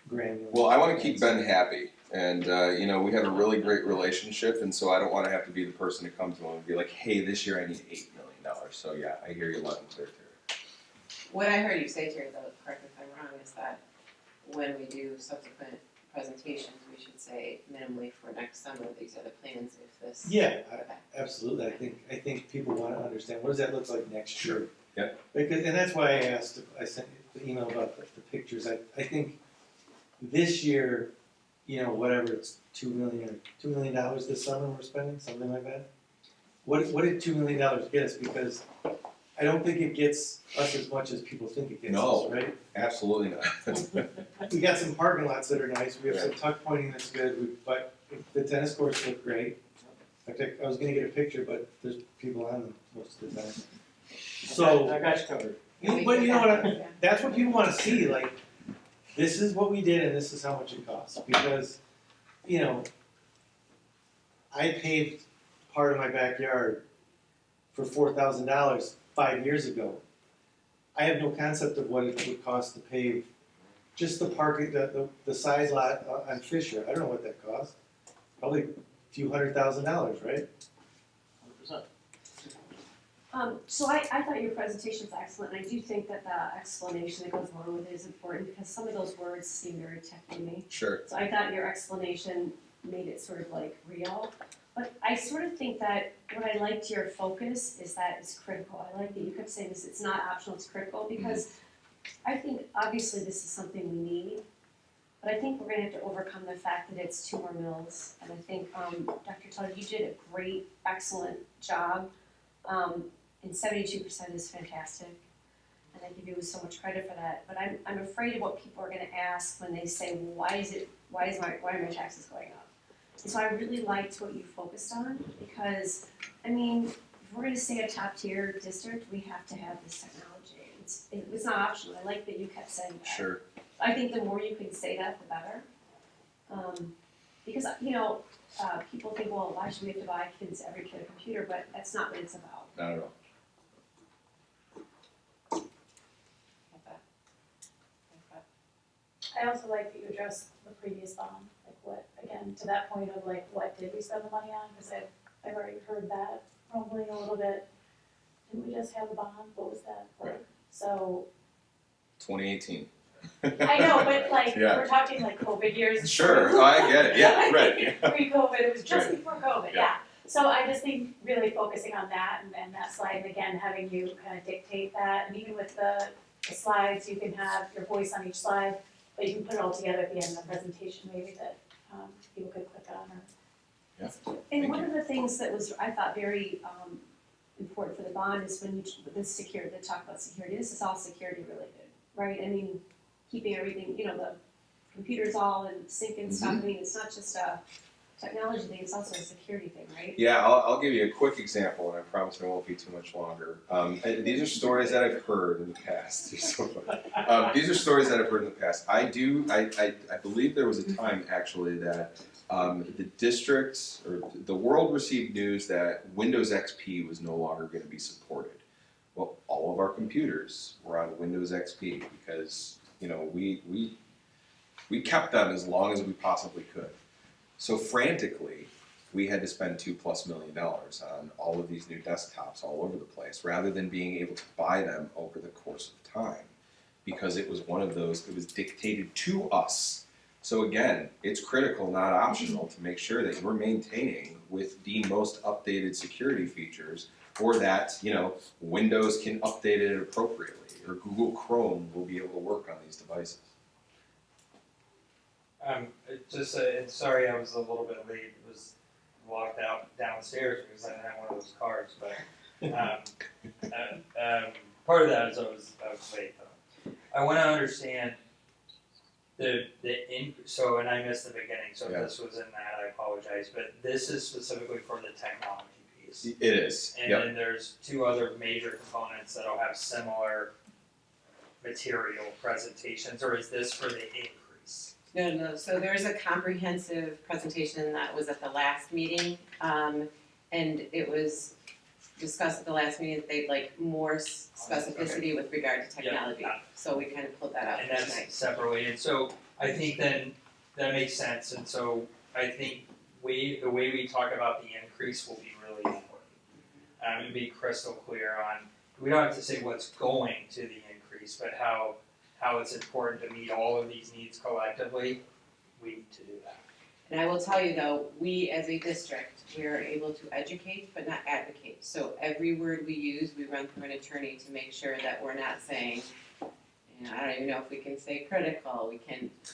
granular. Well, I wanna keep Ben happy, and, you know, we have a really great relationship, and so I don't wanna have to be the person to come to him and be like, hey, this year I need $8 million, so yeah, I hear you loud and clear, Terry. What I heard you say, Terry, though, correct me if I'm wrong, is that when we do subsequent presentations, we should say minimally for next summer, these are the plans if this. Yeah, Okay. absolutely, I think people wanna understand, what does that look like next year? Sure. Yep. Because, and that's why I sent the email about the pictures, I think this year, you know, whatever, it's $2 million this summer we're spending, something like that. What did $2 million get us? Because I don't think it gets us as much as people think it gets No. us, right? Absolutely not. We got some parking lots that are nice, we have some tuck pointing that's good, but the tennis courts look great. In fact, I was gonna get a picture, but there's people on them most of the time. So, I got you covered. but you know what, that's what people wanna see, like, this is what we did and this is how much it costs, because, you know, I paved part of my backyard for $4,000 5 years ago. I have no concept of what it would cost to pave just the parking, the side lot on Fisher, I don't know what that cost. Probably a few $100,000, right? 100%. So I thought your presentation was excellent, and I do think that the explanation that goes along with it is important, because some of those words seem very techy to me. Sure. So I thought your explanation made it sort of like real, but I sort of think that what I liked your focus is that it's critical. I like that you kept saying this, it's not optional, it's critical, because I think obviously this is something we need, but I think we're gonna have to overcome the fact that it's 2 more mills, and I think, Dr. Tuttle, you did a great, excellent job. And 72% is fantastic, and I give you so much credit for that. But I'm afraid of what people are going to ask when they say, well, why are my taxes going up? And so I really liked what you focused on, because I mean, if we're going to stay a top tier district, we have to have this technology. It's not optional. I like that you kept saying that. Sure. I think the more you can say that, the better. Because you know, people think, well, why should we have to buy every kid a computer? But that's not what it's about. Not at all. I also like that you addressed the previous bond, like what, again, to that point of like, what did we spend the money on? Because I've already heard that rumbling a little bit. Didn't we just have a bond? What was that for? Right. So, 2018. I know, but like, Yeah. we're talking like COVID years. Sure, oh, I get it, yeah, right. Pre-COVID, it was just Right. before COVID, Yeah. yeah. So I just think really focusing on that and that slide, and again, having you kind of dictate that, and even with the slides, you can have your voice on each slide, but you can put it all together at the end of the presentation, maybe that people could click on or. Yeah. And Thank one you. of the things that was, I thought, very important for the bond is when you, the talk about security, this is all security related, right? I mean, keeping everything, you know, the computers all in sync and stuff, I mean, it's not just a technology thing, it's also a security thing, right? Yeah, I'll give you a quick example, and I promise it won't be too much longer. These are stories that I've heard in the past. You're so funny. These are stories that I've heard in the past. I believe there was a time actually that the district or the world received news that Windows XP was no longer going to be supported. Well, all of our computers were on Windows XP because you know we kept them as long as we possibly could. So frantically, we had to spend $2+ million on all of these new desktops all over the place, rather than being able to buy them over the course of time, because it was one of those, it was dictated to us. So again, it's critical, not optional, to make sure that you're maintaining with the most updated security features, or that, you know, Windows can update it appropriately, or Google Chrome will be able to work on these devices. Sorry I was a little bit late, it was walked out downstairs because I didn't have one of those cards, but, part of that is I was late though. I wanna understand so, and I missed the beginning, so if Yeah. this was in that, I apologize, but this is specifically for the technology piece. It is, And yep. then there's 2 other major components that'll have similar material presentations, or is this for the increase? No, so there's a comprehensive presentation that was at the last meeting, and it was discussed at the last meeting that they'd like more specificity with regard to technology. So we kind of pulled that out And for that's tonight. separately, and so I think then that makes sense, and so I think the way we talk about the increase will be really important. And be crystal clear on, we don't have to say what's going to the increase, but how it's important to meet all of these needs collectively, we need to do that. And I will tell you though, we as a district, we are able to educate but not advocate. So every word we use, we run through an attorney to make sure that we're not saying, you know, I don't even know if we can say critical,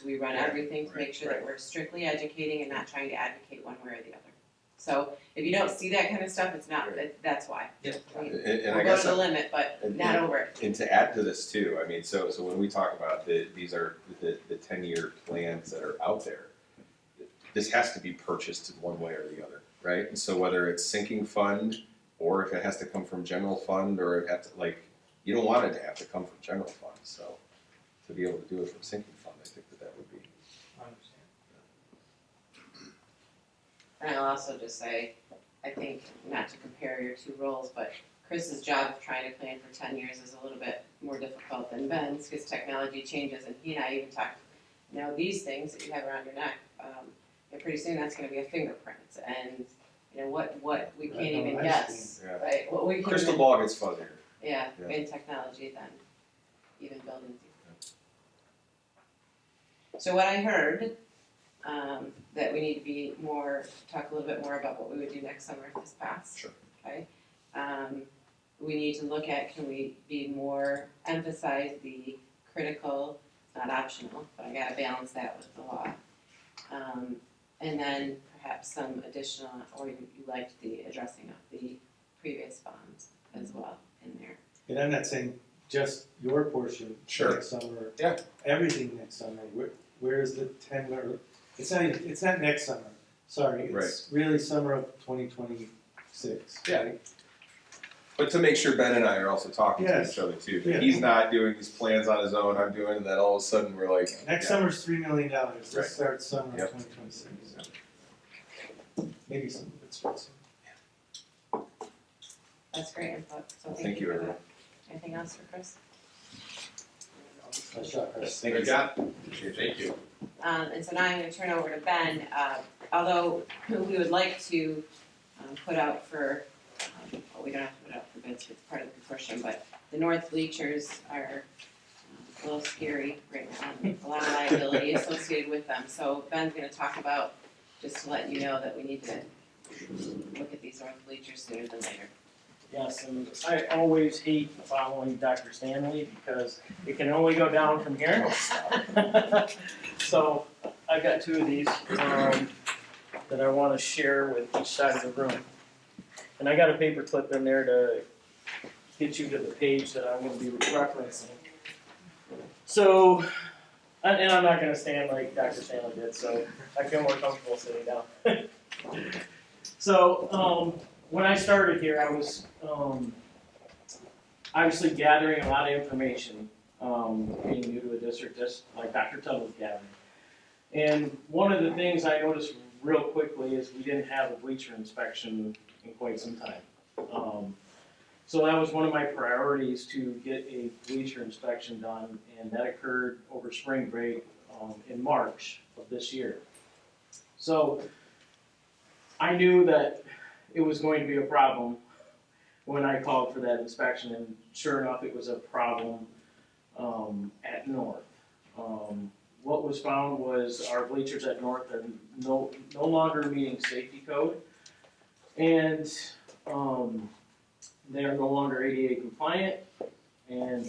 we run everything to make sure that we're strictly educating and not trying to advocate one way or the other. So if you don't see that kind of stuff, it's not, that's why. Yeah. And We'll I go guess, to the limit, but not over it. and to add to this too, I mean, so when we talk about these are the 10-year plans that are out there, this has to be purchased in one way or the other, right? And so whether it's sinking fund, or if it has to come from general fund, or it has to, like, you don't want it to have to come from general fund, so to be able to do it from sinking fund, I think that would be. I understand. And I'll also just say, I think, not to compare your two roles, but Chris's job of trying to plan for 10 years is a little bit more difficult than Ben's, because technology changes, and he and I even talked, you know, these things that you have around your neck, and pretty soon that's gonna be a fingerprint, and, you know, what we can't even guess, Yeah. right? What we can Crystal even- ball gets fuzzier. Yeah, Yeah. in technology than even buildings. So what I heard, that we need to be talk a little bit more about what we would do next summer if this passed. Sure. Okay? We need to look at, can we be more, emphasize the critical, not optional, but I gotta balance that with the law. And then perhaps some additional, or you liked the addressing of the previous bonds as well in there. And I'm not saying just your portion Sure. next summer. Yeah. Everything next summer. Where's the 10 or it's not next summer. Sorry, it's really summer of 2026. Yeah. Right? But to make sure Ben and I are also talking to Yes. each other too. Yeah. He's not doing these plans on his own, I'm doing, and then all of a sudden we're like. Next yeah. summer's $3 million. This Right. starts summer Yep. of 2026. Maybe some of it starts. That's great input, so Thank thank you, you for everyone. that. Anything else for Chris? Nice shot, Chris. Thank you, John. Thank you. And so now I'm gonna turn over to Ben, although we would like to put out for, well, we don't have to put out for bids, it's part of the consortium, but the north bleachers are a little scary right now, and a lot of liability associated with them. So Ben's gonna talk about, just to let you know that we need to look at these north bleachers sooner than later. Yes, and I always hate following Dr. Stanley because it can only go down from here. So I've got two of these that I want to share with each side of the room. And I got a paper clip in there to get you to the page that I'm going to be referencing. So, and I'm not going to stand like Dr. Stanley did, so I feel more comfortable sitting down. So, when I started here, I was obviously gathering a lot of information, being new to a district just like Dr. Tuttle was gathering. And one of the things I noticed real quickly is we didn't have a bleacher inspection in quite some time. So that was one of my priorities to get a bleacher inspection done, and that occurred over spring break in March of this year. So I knew that it was going to be a problem when I called for that inspection, and sure enough, it was a problem at North. What was found was our bleachers at North are no longer meeting safety code, and they are no longer ADA compliant, and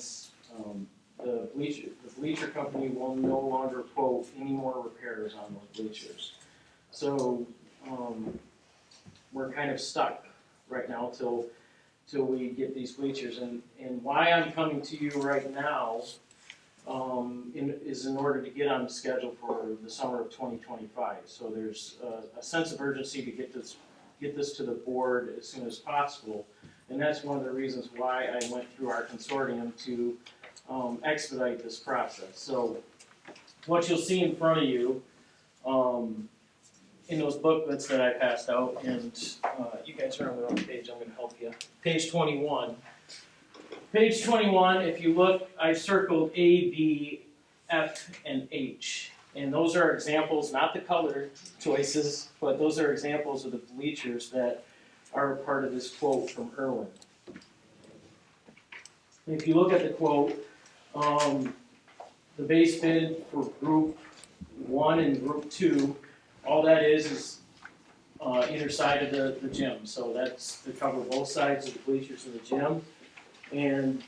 the bleacher company will no longer quote any more repairs on those bleachers. So we're kind of stuck right now till we get these bleachers. And why I'm coming to you right now is in order to get on the schedule for the summer of 2025. So there's a sense of urgency to get this to the board as soon as possible. And that's one of the reasons why I went through our consortium to expedite this process. So what you'll see in front of you in those booklets that I passed out, and you guys guys are on the wrong page, I'm gonna help you. Page 21. Page 21, if you look, I circled A, B, F, and H. And those are examples, not the color choices, but those are examples of the bleachers that are part of this quote from Irwin. If you look at the quote, the base bid for group 1 and group 2, all that is either side of the gym. So that's to cover both sides of the bleachers in the gym. And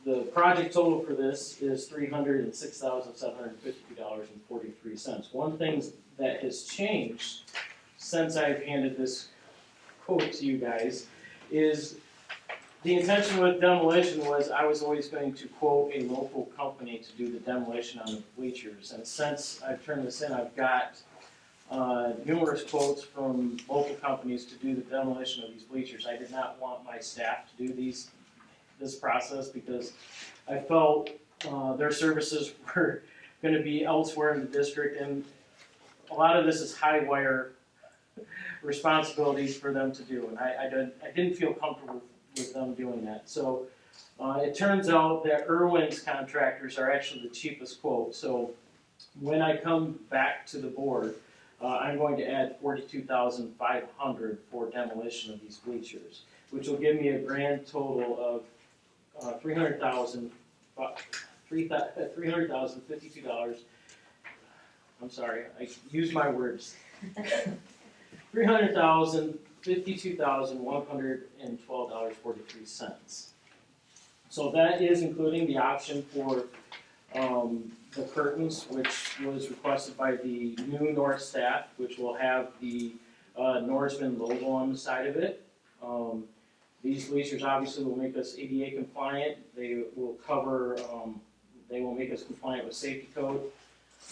the project total for this is $306,752.43. One thing that has changed since I've handed this quote to you guys is the intention with demolition was I was always going to quote a local company to do the demolition on the bleachers. And since I've turned this in, I've got numerous quotes from local companies to do the demolition of these bleachers. I did not want my staff to do this process because I felt their services were going to be elsewhere in the district, and a lot of this is high wire responsibilities for them to do, and I didn't feel comfortable with them doing that. So it turns out that Irwin's contractors are actually the cheapest quote. So when I come back to the board, I'm going to add $42,500 for demolition of these bleachers, which will give me a grand total of $300,052. I'm sorry, I used my words. $352,112.43. So that is including the option for the curtains, which was requested by the new North staff, which will have the Norseman logo on the side of it. These bleachers obviously will make us ADA compliant. They will cover, they will make us compliant with safety code.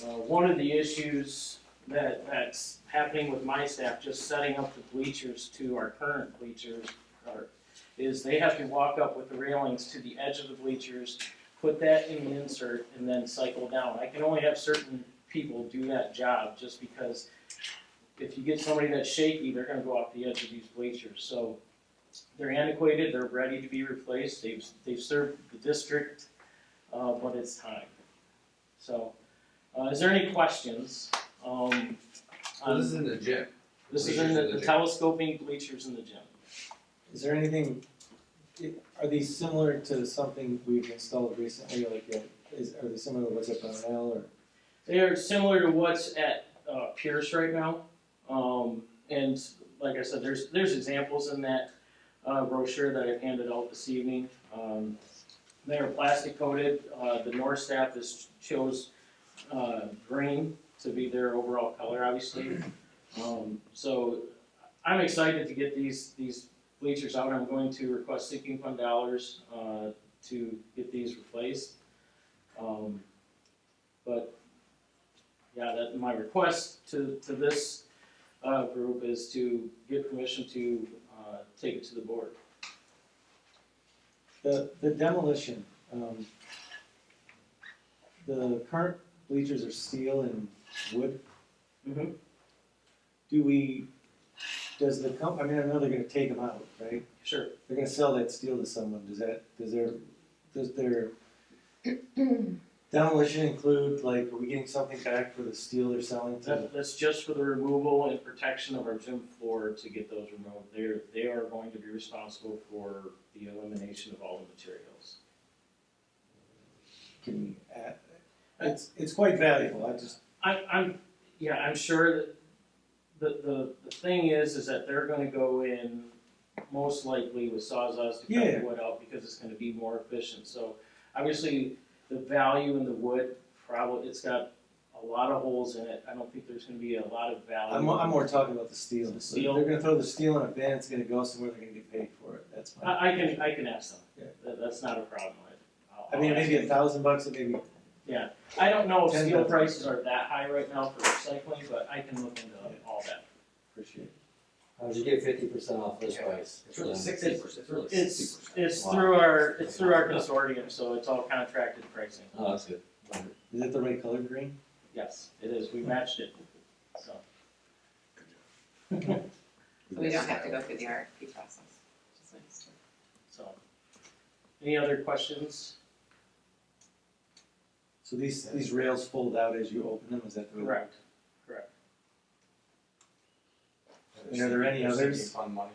One of the issues that's happening with my staff, just setting up the bleachers to our current bleachers, is they have to walk up with the railings to the edge of the bleachers, put that in the insert, and then cycle down. I can only have certain people do that job just because if you get somebody that's shaky, they're gonna go off the edge of these bleachers. So they're antiquated, they're ready to be replaced, they've served the district, but it's time. So, is there any questions? This is in the gym. This is in the telescoping bleachers in the gym. Is there anything, are these similar to something we've installed recently, like, are they similar to what's at Brownell, or? They are similar to what's at Pierce right now. And like I said, there's examples in that brochure that I've handed out this evening. They are plastic coated. The North staff has chose green to be their overall color, obviously. So I'm excited to get these bleachers out. I'm going to request sinking fund dollars to get these replaced. But yeah, that my request to this group is to get permission to take it to the board. The demolition, the current bleachers are steel and wood. Mm-hmm. Does the I mean, I know they're gonna take them out, right? Sure. They're gonna sell that steel to someone, does their demolition include, like, are we getting something back for the steel they're selling to? That's just for the removal and protection of our gym floor to get those removed. They are going to be responsible for the elimination of all the materials. Can we add, it's quite valuable, I'm sure that the thing is that they're gonna go in most likely with Sawzalls to cut the wood out because it's gonna be more efficient. So obviously the value in the wood, probably, it's got a lot of holes in it. I don't think there's gonna be a lot of value. I'm more talking about the steel. The steel? They're gonna throw the steel in a bin, it's gonna go somewhere, they're gonna get paid for it, that's fine. I can ask them. That's not a problem. I mean, maybe $1,000 and maybe. Yeah, I don't know if steel 10,000. prices are that high right now for recycling, but I can look into all that. Appreciate it. How did you get 50% off this price? It's really 60%. It's through our consortium, so it's all contracted pricing. Oh, that's good. Is it the right color green? Yes, it is. We matched it. So. We don't have to go through the RFP process, which is nice too. So, any other questions? So these rails fold out as you open them, is that the way? Correct. And are there any There's others? sinking fund money.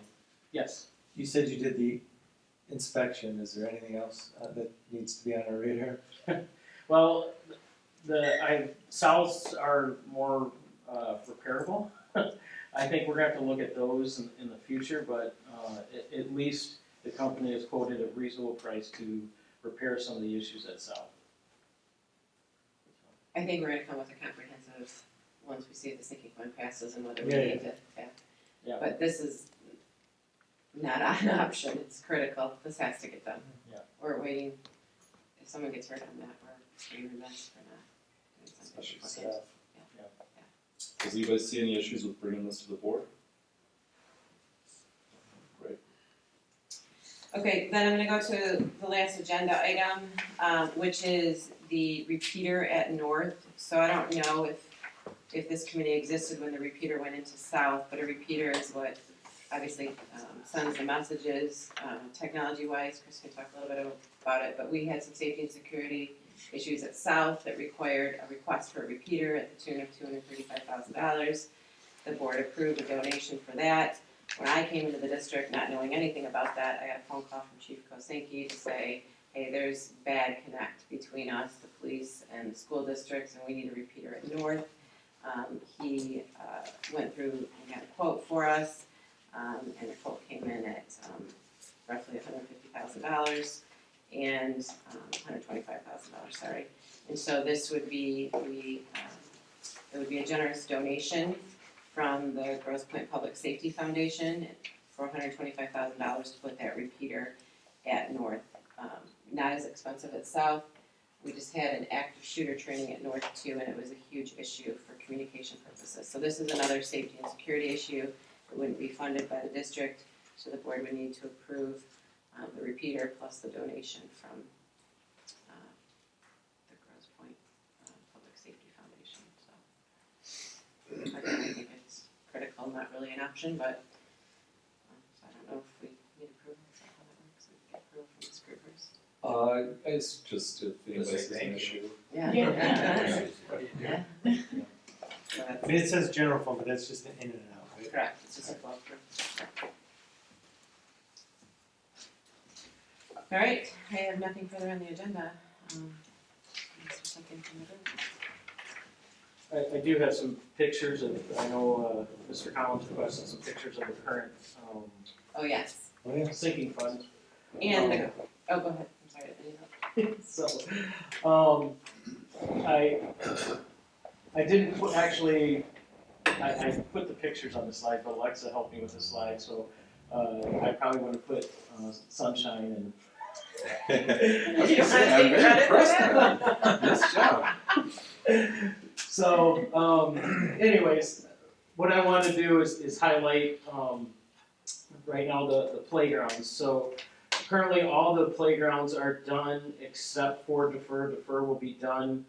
Yes. You said you did the inspection, is there anything else that needs to be on our radar? Well, souths are more repairable. I think we're gonna have to look at those in the future, but at least the company has quoted a reasonable price to repair some of the issues at south. I think we're gonna come with a comprehensive, once we see if the sinking fund passes and whether we Yeah, need to, Yeah. But this is not an option, it's critical, this has to get done. Yeah. We're waiting, if someone gets hurt on that, we're being remiss for not doing something Especially beforehand. staff. Does anybody see any issues with bringing this to the board? Great. Okay, then I'm gonna go to the last agenda item, which is the repeater at North. So I don't know if this committee existed when the repeater went into South, but a repeater is what obviously sends the messages, technology-wise. Chris can talk a little bit about it, but we had some safety and security issues at South that required a request for a repeater at the tune of $235,000. The board approved a donation for that. When I came into the district, not knowing anything about that, I got a phone call from Chief Kosinski to say, hey, there's bad connect between us, the police, and the school districts, and we need a repeater at North. He went through and got a quote for us, and the quote came in at roughly $150,000 and $125,000, sorry. And so this would be it would be a generous donation from the Grosse Pointe Public Safety Foundation for $125,000 to put that repeater at North. Not as expensive at South. We just had an active shooter training at North too, and it was a huge issue for communication purposes. So this is another safety and security issue. It wouldn't be funded by the district, so the board would need to approve the repeater plus the donation from the Grosse Pointe Public Safety Foundation. So again, I think it's critical, not really an option, but so I don't know if we need approval. Is that how that works? We get approval from this group first. It's just if anybody say sees an thank you. issue. Yeah. Yeah. So that's I mean, it says general fund, but that's just an in and out, right? correct. It's just a flow through. All right, I have nothing further on the agenda. Is there something from the group? I do have some pictures of, I know Mr. Collins requested some pictures of the current Oh, yes. Oh, yeah. sinking fund. And the, oh, go ahead. I'm sorry, I didn't So, I didn't put, actually, I put the pictures on the slide, but Alexa helped me with the slide, so, I probably would have put, sunshine and. You don't take credit for that? Nice job. So, anyways, what I want to do is highlight, right now the playgrounds. So currently all the playgrounds are done except for Defer. Defer will be done,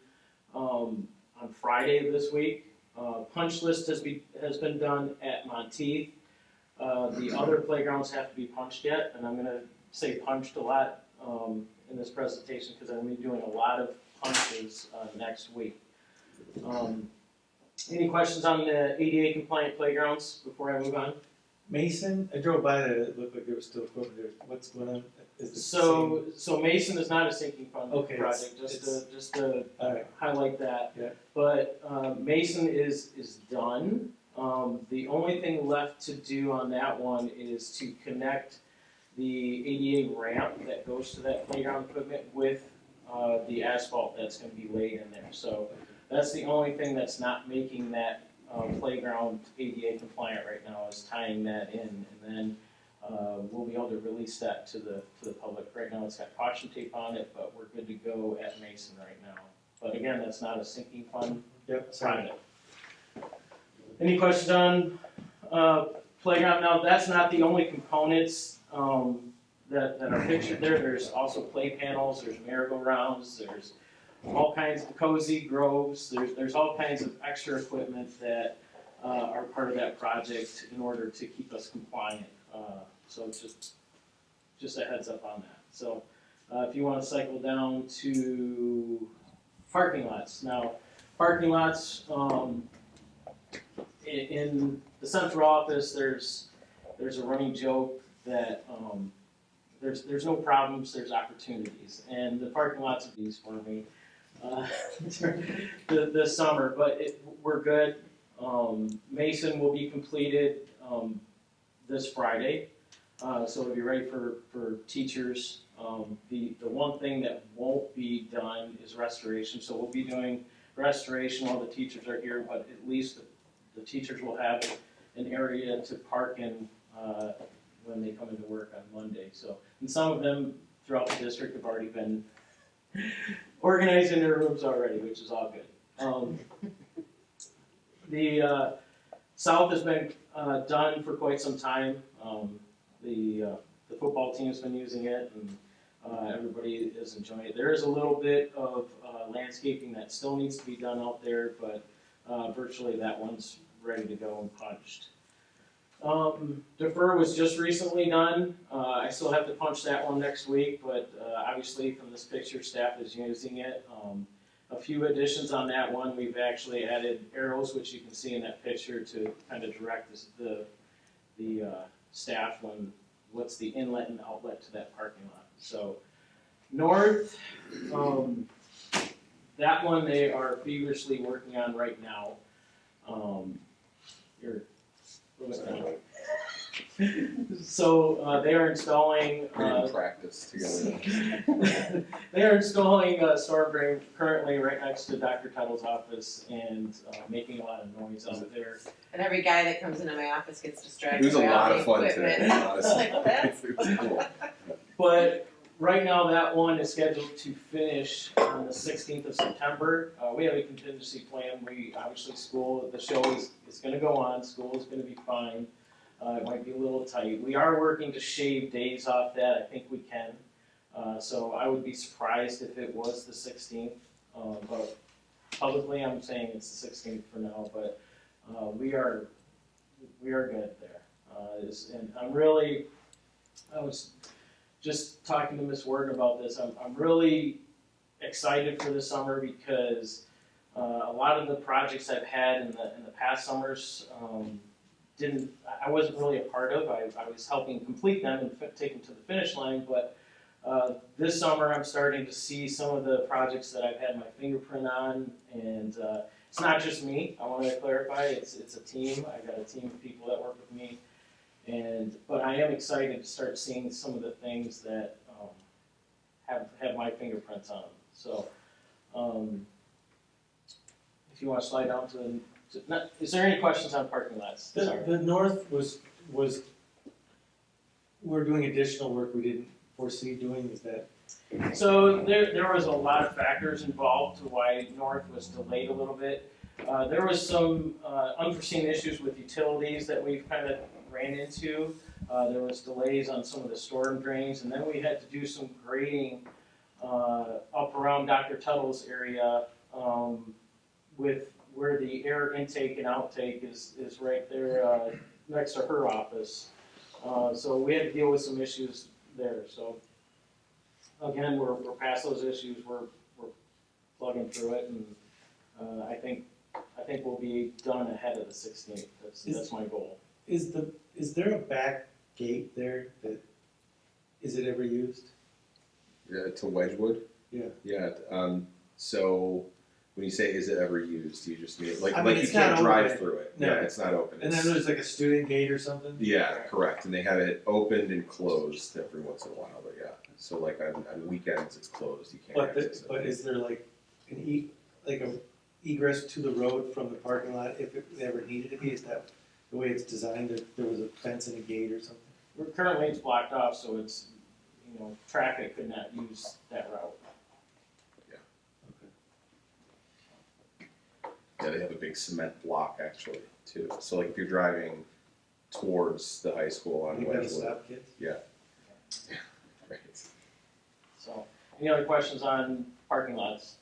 on Friday of this week. Punch list has been done at Monteith. The other playgrounds have to be punched yet, and I'm gonna say punched a lot, in this presentation because I'm gonna be doing a lot of punches, next week. Any questions on the ADA compliant playgrounds before I move on? Mason, I drove by there, it looked like there was still equipment there, what's going on? Is it So Mason is not a sinking fund Okay, project, just to alright, highlight that. Yeah. But Mason is done. The only thing left to do on that one is to connect the ADA ramp that goes to that playground equipment with the asphalt that's gonna be laid in there. So that's the only thing that's not making that playground ADA compliant right now, is tying that in. And then we'll be able to release that to the public. Right now it's got caution tape on it, but we're good to go at Mason right now. But again, that's not a sinking fund yep, sorry. project. Any questions on playground? Now, that's not the only components that are pictured there. There's also play panels, there's merry-go-rounds, there's all kinds of cozy groves, there's all kinds of extra equipment that are part of that project in order to keep us compliant. So it's just a heads up on that. So if you want to cycle down to parking lots. Now, parking lots, in the central office, there's a running joke that there's no problems, there's opportunities, and the parking lots are these for me this summer. But we're good. Mason will be completed this Friday, so it'll be ready for teachers. The one thing that won't be done is restoration. So we'll be doing restoration while the teachers are here, but at least the teachers will have an area to park in when they come into work on Monday. So, and some of them throughout the district have already been organized in their rooms already, which is all good. The south has been done for quite some time. The football team's been using it, and everybody is enjoying it. There is a little bit of landscaping that still needs to be done out there, but virtually that one's ready to go and punched. Defer was just recently done. I still have to punch that one next week, but obviously from this picture, staff is using it. A few additions on that one. We've actually added arrows, which you can see in that picture, to kind of direct the staff on what's the inlet and outlet to that parking lot. So north, that one they are feverishly working on right now. So they are installing. We didn't practice together. They are installing a storm drain currently right next to Dr. Tuttle's office and making a lot of noise out there. And every guy that comes into my office gets distracted It was a by all lot the of fun equipment. today, honestly. Like, well, that's It was cool. But right now, that one is scheduled to finish on the 16th of September. We have a contingency plan. We obviously the show is going to go on. School is going to be fine. It might be a little tight. We are working to shave days off that. I think we can. So I would be surprised if it was the 16th. But publicly, I'm saying it's the 16th for now. But we are good there. And I was just talking to Ms. Worden about this. I'm really excited for this summer because a lot of the projects I've had in the past summers I wasn't really a part of. I was helping complete them and take them to the finish line. But this summer I'm starting to see some of the projects that I've had my fingerprint on, and it's not just me. I want to clarify. It's a team. I've got a team of people that work with me. But I am excited to start seeing some of the things that have my fingerprints on them. So, if you want to slide down is there any questions on parking lots? The north was, we're doing additional work we didn't foresee doing, is that? So there was a lot of factors involved to why north was delayed a little bit. There was some unforeseen issues with utilities that we've kind of ran into. There was delays on some of the storm drains, and then we had to do some grading up around Dr. Tuttle's area with where the air intake and outtake is right there next to her office. So we had to deal with some issues there. So again, we're past those issues. We're plugging through it, and I think we'll be done ahead of the 16th. That's my goal. Is there a back gate there that, is it ever used? To Wedgwood? Yeah. Yeah, so when you say is it ever used, do you just mean, I mean, like you it's can't not drive open. through it? No. Yeah, it's not open. And then It's- there's like a student gate or something? Yeah, correct, and they have it opened and closed every once in a while, but yeah, so like on weekends it's closed, you can't access it. But is there like a egress to the road from the parking lot if it ever needed to be? Is that the way it's designed, that there was a fence and a gate or something? Currently it's blocked off, so it's, traffic could not use that route. Yeah, they have a big cement block actually too, so like if you're driving towards the high school on You gotta Wedgwood. stop kids? Yeah. Right. So, any other questions on parking lots?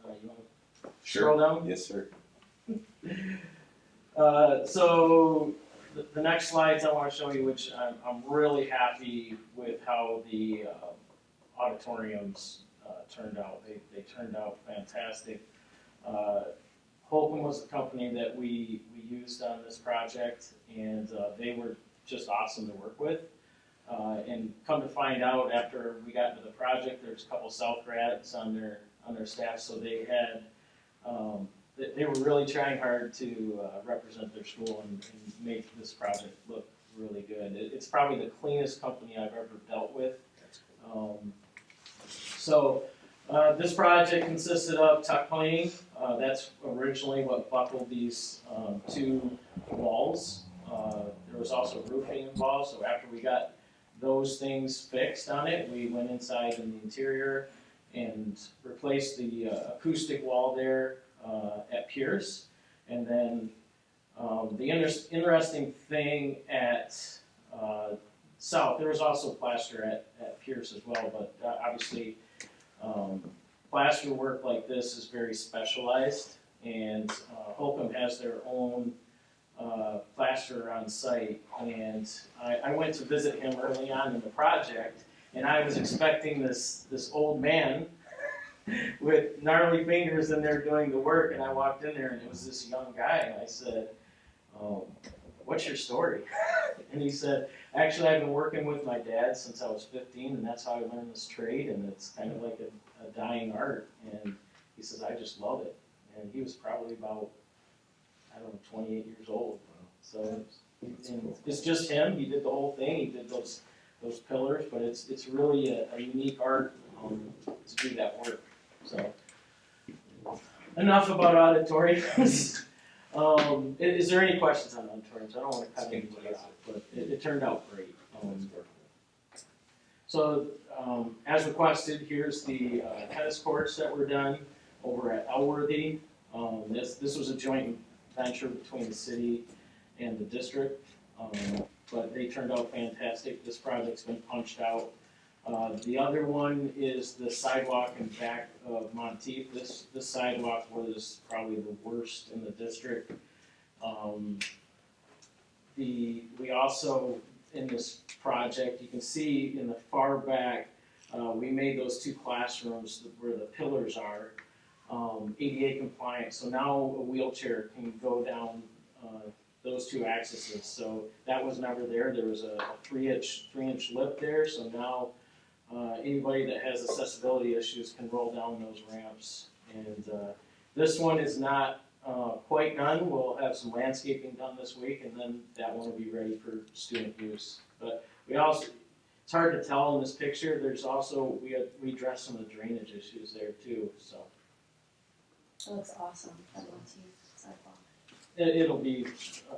You want to scroll down? Yes, sir. So the next slides I want to show you, which I'm really happy with how the auditoriums turned out. They turned out fantastic. Holcomb was the company that we used on this project, and they were just awesome to work with. And come to find out, after we got into the project, there's a couple South grads on their staff, so they had they were really trying hard to represent their school and make this project look really good. It's probably the cleanest company I've ever dealt with. So this project consisted of tuck pointing. That's originally what buckled these two walls. There was also roofing involved, so after we got those things fixed on it, we went inside in the interior and replaced the acoustic wall there at Pierce. And then the interesting thing at South, there was also plaster at Pierce as well, but obviously plaster work like this is very specialized, and Holcomb has their own plasterer on site. And I went to visit him early on in the project, and I was expecting this old man with gnarly fingers in there doing the work, and I walked in there and it was this young guy, and I said, what's your story? And he said, actually, I've been working with my dad since I was 15, and that's how I learned this trade, and it's kind of like a dying art. And he says, I just love it. And he was probably about, 28 years old. So it's just him. He did the whole thing. He did those pillars, but it's really a unique art to do that work. So enough about auditoriums. Is there any questions on auditoriums? I don't want to cut anybody off, but it turned out great. So as requested, here's the tennis courts that were done over at Elworthy. This was a joint venture between the city and the district, but they turned out fantastic. This project's been punched out. The other one is the sidewalk in back of Monteith. This sidewalk was probably the worst in the district. We also, in this project, you can see in the far back, we made those two classrooms where the pillars are ADA compliant. So now a wheelchair can go down those two axes. So that was never there. There was a 3-inch lip there. So now anybody that has accessibility issues can roll down those ramps. And this one is not quite done. We'll have some landscaping done this week, and then that one will be ready for student use. But we also, it's hard to tell in this picture, there's also, we addressed some of the drainage issues there too, so. That looks awesome, that sidewalk. It'll be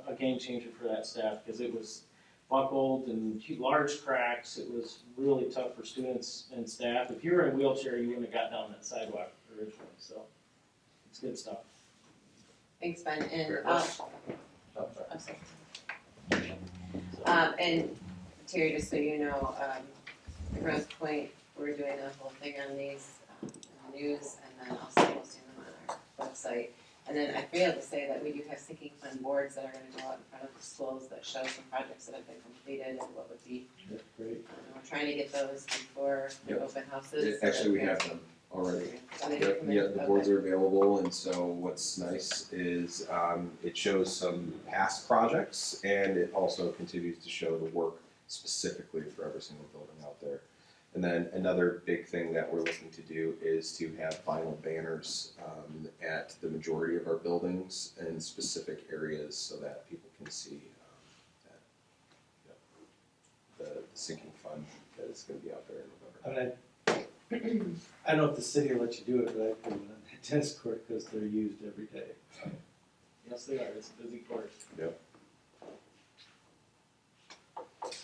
a game changer for that staff, because it was buckled and large cracks. It was really tough for students and staff. If you were in a wheelchair, you wouldn't have got down that sidewalk originally, so it's good stuff. Thanks, Ben, and, Very I'm much. sorry. And Terry, just so you know, the Grosse Pointe, we're doing a whole thing on these, in the news, and then also posting them on our website. And then I failed to say that we do have sinking fund boards that are gonna go out in front of the schools that show some projects that have been completed and what would be. That's great. We're trying to get those before the Yep. open houses. so Actually, we that have them already. So they Yep, come in. yeah, the Okay. boards are available, and so what's nice is it shows some past projects, and it also continues to show the work specifically for every single building out there. And then another big thing that we're looking to do is to have vinyl banners at the majority of our buildings in specific areas so that people can see that, the sinking fund that is going to be out there in November. I mean, I don't know if the city will let you do it, but I put it on the tennis court because they're used every day. Yes, they are. It's a busy course.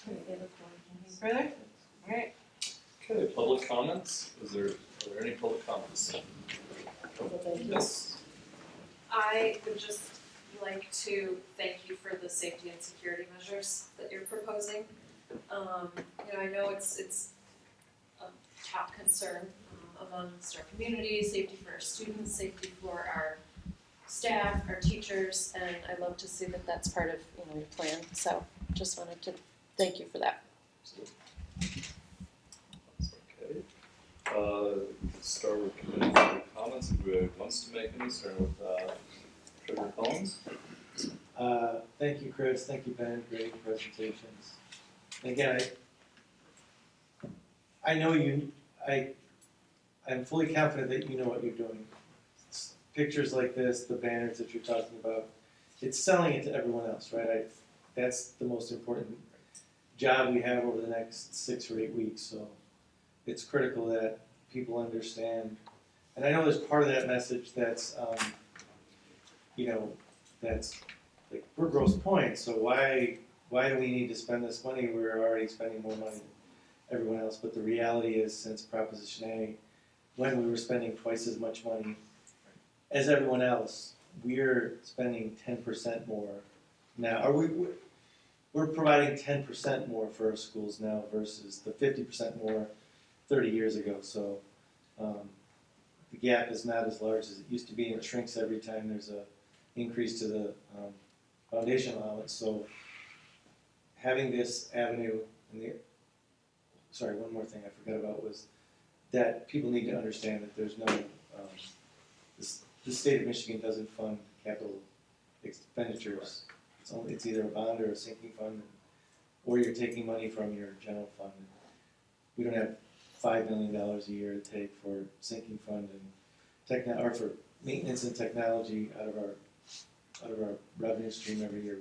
Anything further? Alright, Okay, public comments? Are there any public comments? Yes. I would just like to thank you for the safety and security measures that you're proposing. I know it's a top concern amongst our community, safety for our students, safety for our staff, our teachers, and I love to see that that's part of, your plan, so just wanted to thank you for that. Okay. Start with committee comments, if who wants to make any, starting with Treasurer Collins. Thank you, Chris, thank you, Ben, great presentations. And again, I know I'm fully confident that you know what you're doing. Pictures like this, the banners that you're talking about, it's selling it to everyone else, right? That's the most important job we have over the next 6 or 8 weeks, so it's critical that people understand. And I know there's part of that message that's, that's like, we're Grosse Pointe, so why do we need to spend this money? We're already spending more money than everyone else. But the reality is, since Proposition A, when we were spending twice as much money as everyone else, we're spending 10% more now. We're providing 10% more for our schools now versus the 50% more 30 years ago. So the gap is not as large as it used to be, and it shrinks every time there's a increase to the foundation allowance. So having this avenue, one more thing I forgot about was that people need to understand that there's no, the state of Michigan doesn't fund capital expenditures. It's either a bond or a sinking fund, or you're taking money from your general fund. We don't have $5 million a year to take for sinking fund and or for maintenance and technology out of our revenue stream every year.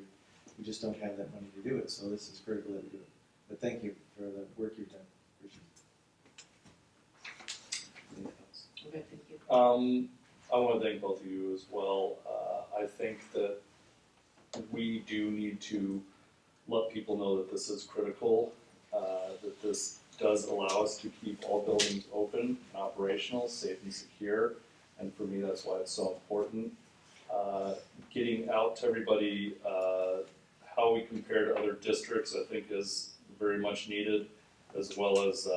We just don't have that money to do it, so this is critical that we do it. But thank you for the work you've done. Okay, thank you. I want to thank both of you as well. I think that we do need to let people know that this is critical, that this does allow us to keep all buildings open and operational, safe and secure, and for me that's why it's so important. Getting out to everybody how we compare to other districts, I think, is very much needed, as well as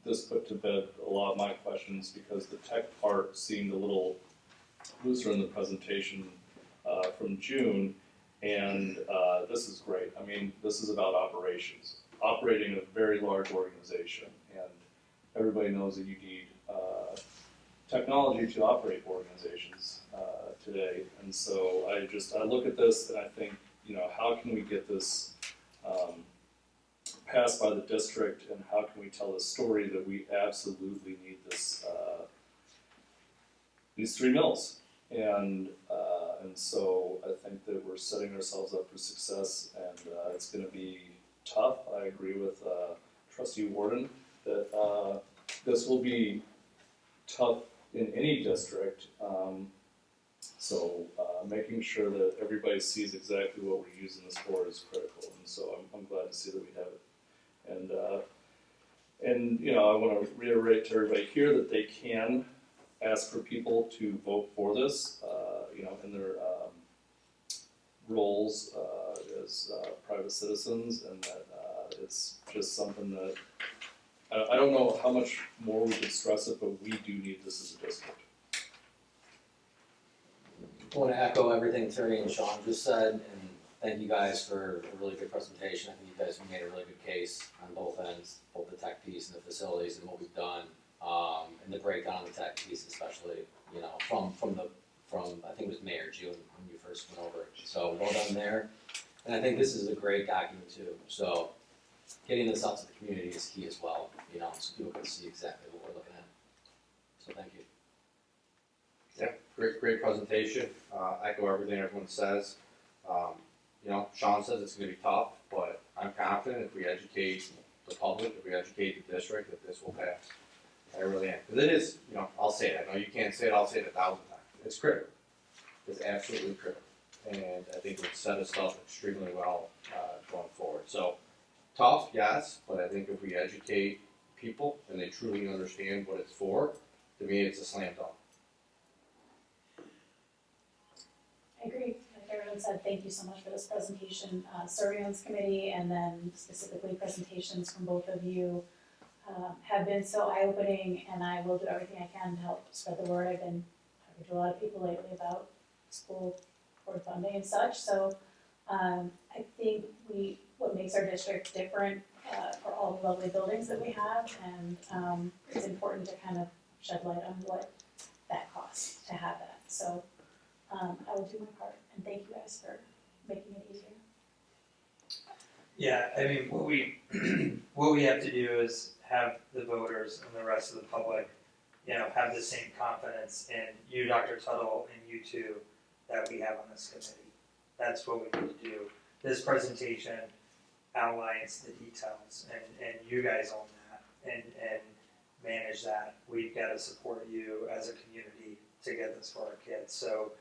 this put to bed a lot of my questions, because the tech part seemed a little looser in the presentation from June, and this is great. I mean, this is about operations, operating a very large organization, and everybody knows that you need technology to operate organizations today. And so I look at this and I think, how can we get this passed by the district, and how can we tell the story that we absolutely need this, these 3 mills, and so I think that we're setting ourselves up for success, and it's going to be tough. I agree with Trustee Worden that this will be tough in any district. So making sure that everybody sees exactly what we're using this for is critical, and so I'm glad to see that we have it. And I want to reiterate to everybody here that they can ask for people to vote for this, in their roles as private citizens, and that it's just something that I don't know how much more we could stress it, but we do need this as a district. I want to echo everything Terry and Sean just said, and thank you guys for a really good presentation. I think you guys have made a really good case on both ends, both the tech piece and the facilities and what we've done, and the breakdown of the tech piece, especially, from I think it was May or June when you first went over it. So well done there. And I think this is a great document too. So getting this out to the community is key as well, so people can see exactly what we're looking at. So thank you. Yeah, great presentation. Echo everything everyone says. Sean says it's going to be tough, but I'm confident if we educate the public, if we educate the district, that this will pass. I really am. Because it is, I'll say it. I know you can't say it, I'll say it 1,000 times. It's critical. It's absolutely critical. And I think it would set us up extremely well going forward. So, tough, yes, but I think if we educate people and they truly understand what it's for, to me it's a slam dunk. I agree. Like everyone said, thank you so much for this presentation. Serving on this committee, and then specifically presentations from both of you have been so eye-opening, and I will do everything I can to help spread the word. I've been talking to a lot of people lately about school board funding and such, so, I think what makes our district different, for all the lovely buildings that we have, and, it's important to kind of shed light on what that costs to have that, so, I will do my part, and thank you guys for making it easier. Yeah, I mean, what we have to do is have the voters and the rest of the public, have the same confidence in you, Dr. Tuttle, and you two, that we have on this committee. That's what we need to do. This presentation outlines the details, and you guys own that, and manage that. We've got to support you as a community to get this for our kids. So,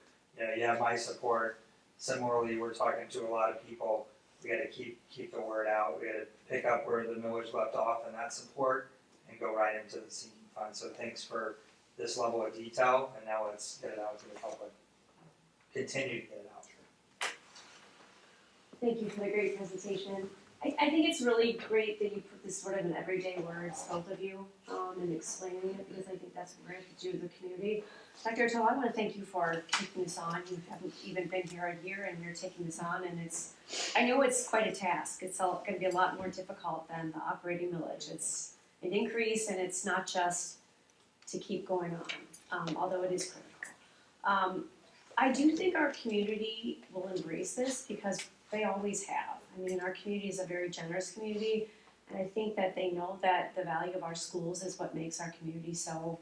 you have my support. Similarly, we're talking to a lot of people. We got to keep the word out. We got to pick up where the millage left off in that support and go right into the sinking fund. So thanks for this level of detail, and now let's get it out to the public. Continue to get it out. Thank you for the great presentation. I think it's really great that you put this sort of in everyday words, both of you, and explaining it, because I think that's what we're going to do with the community. Dr. Tuttle, I want to thank you for taking this on. You haven't even been here a year, and you're taking this on, and I know it's quite a task. It's going to be a lot more difficult than the operating millage. It's an increase, and it's not just to keep going on, although it is critical. I do think our community will embrace this, because they always have. I mean, our community is a very generous community, and I think that they know that the value of our schools is what makes our community so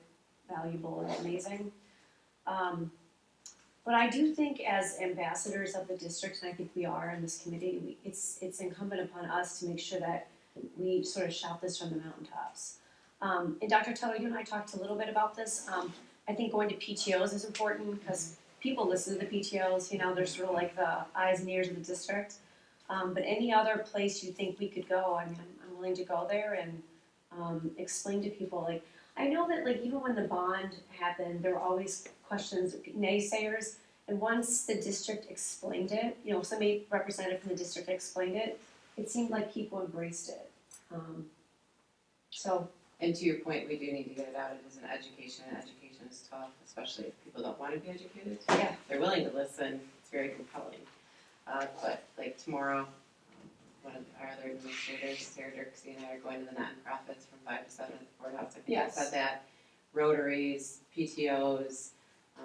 valuable and amazing. But I do think as ambassadors of the district, and I think we are in this committee, it's incumbent upon us to make sure that we sort of shout this from the mountaintops. And Dr. Tuttle, you and I talked a little bit about this. I think going to PTOs is important, because people listen to the PTOs, they're sort of like the eyes and ears of the district. But any other place you think we could go, I mean, I'm willing to go there and explain to people. Like, I know that, like, even when the bond happened, there were always questions, naysayers. And once the district explained it, somebody representative from the district explained it, it seemed like people embraced it. And to your point, we do need to get it out. It is an education, and education is tough, especially if people don't want to be educated. Yeah. They're willing to listen. It's very compelling. But like tomorrow, one of our other administrators, Sarah Dirksey, and I are going to the nonprofits from 5 to 7 at the courthouse. I think Yes. I said that. Rotaries, PTOs.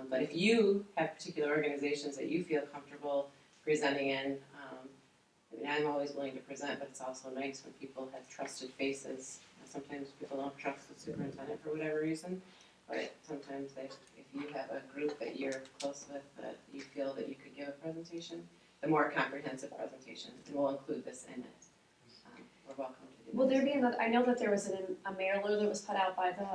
But if you have particular organizations that you feel comfortable presenting in, I'm always willing to present, but it's also nice when people have trusted faces. Sometimes people don't trust the superintendent for whatever reason, but sometimes if you have a group that you're close with that you feel that you could give a presentation, the more comprehensive presentation, and we'll include this in it. We're welcome to do that. Will there be another? I know that there was a mailer that was put out by the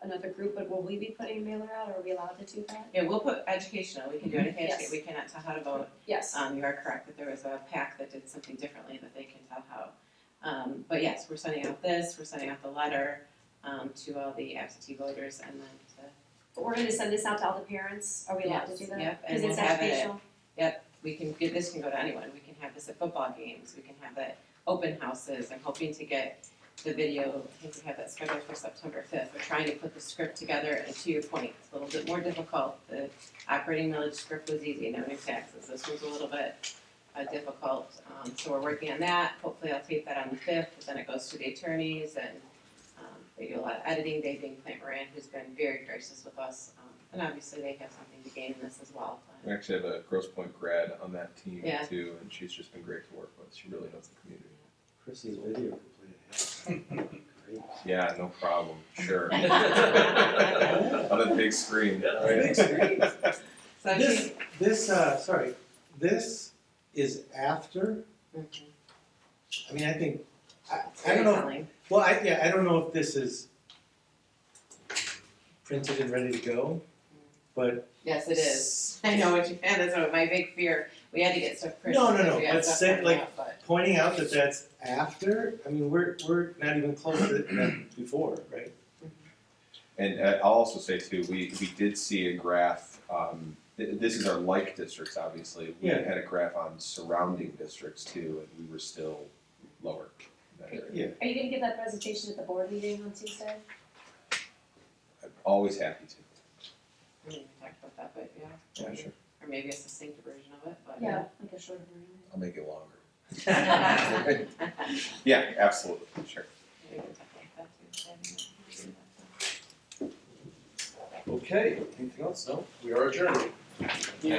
another group, but will we be putting a mailer out, or are we allowed to do that? Yeah, we'll put educational. We can do it in Yes. We cannot tell how to vote. Yes. You are correct that there was a PAC that did something differently that they can tell how. But yes, we're sending out this. We're sending out the letter to all the absentee voters, and then to. But we're going to send this out to all the parents. Are we allowed to do that? Yep, and Because we'll it's have it. educational. Yep, we can get this can go to anyone. We can have this at football games. We can have it at open houses. I'm hoping to get the video. I think we have that scheduled for September 5th. We're trying to put the script together, and to your point, it's a little bit more difficult. The operating millage script was easy, no new taxes. This one's a little bit difficult. So we're working on that. Hopefully I'll tape that on the 5th, but then it goes to the attorneys, and they do a lot of editing. They being Clint Moran, who's been very gracious with us. And obviously they have something to gain in this as well. We actually have a Grosse Pointe grad on that team Yeah. too, and she's just been great to work with. She really knows the community. Chrissy's video completed. Great. Yeah, no problem. Sure. On a big screen. Right? So This is after. Mhm. I mean, I think I Very don't know. telling. Well, I don't know if this is printed and ready to go, but Yes, it is. I know what you mean. That's what my big fear. We had to get stuff printed. No, because we had but stuff say, coming like, up, but- pointing out that that's after. I mean, we're not even close to that before, right? And I'll also say too, we did see a graph. This is our like districts, obviously. We Yeah. had a graph on surrounding districts too, and we were still lower in that area. Yeah. Are you going to give that presentation at the board meeting on Tuesday? I'm always happy to. We talked about that, but yeah. Yeah, sure. Or maybe a succinct version of it, but. Yeah, like a shorter version. I'll make it longer. Maybe Yeah, absolutely, sure. we can talk about that too. Okay, anything else? No, we are adjourned. Yeah.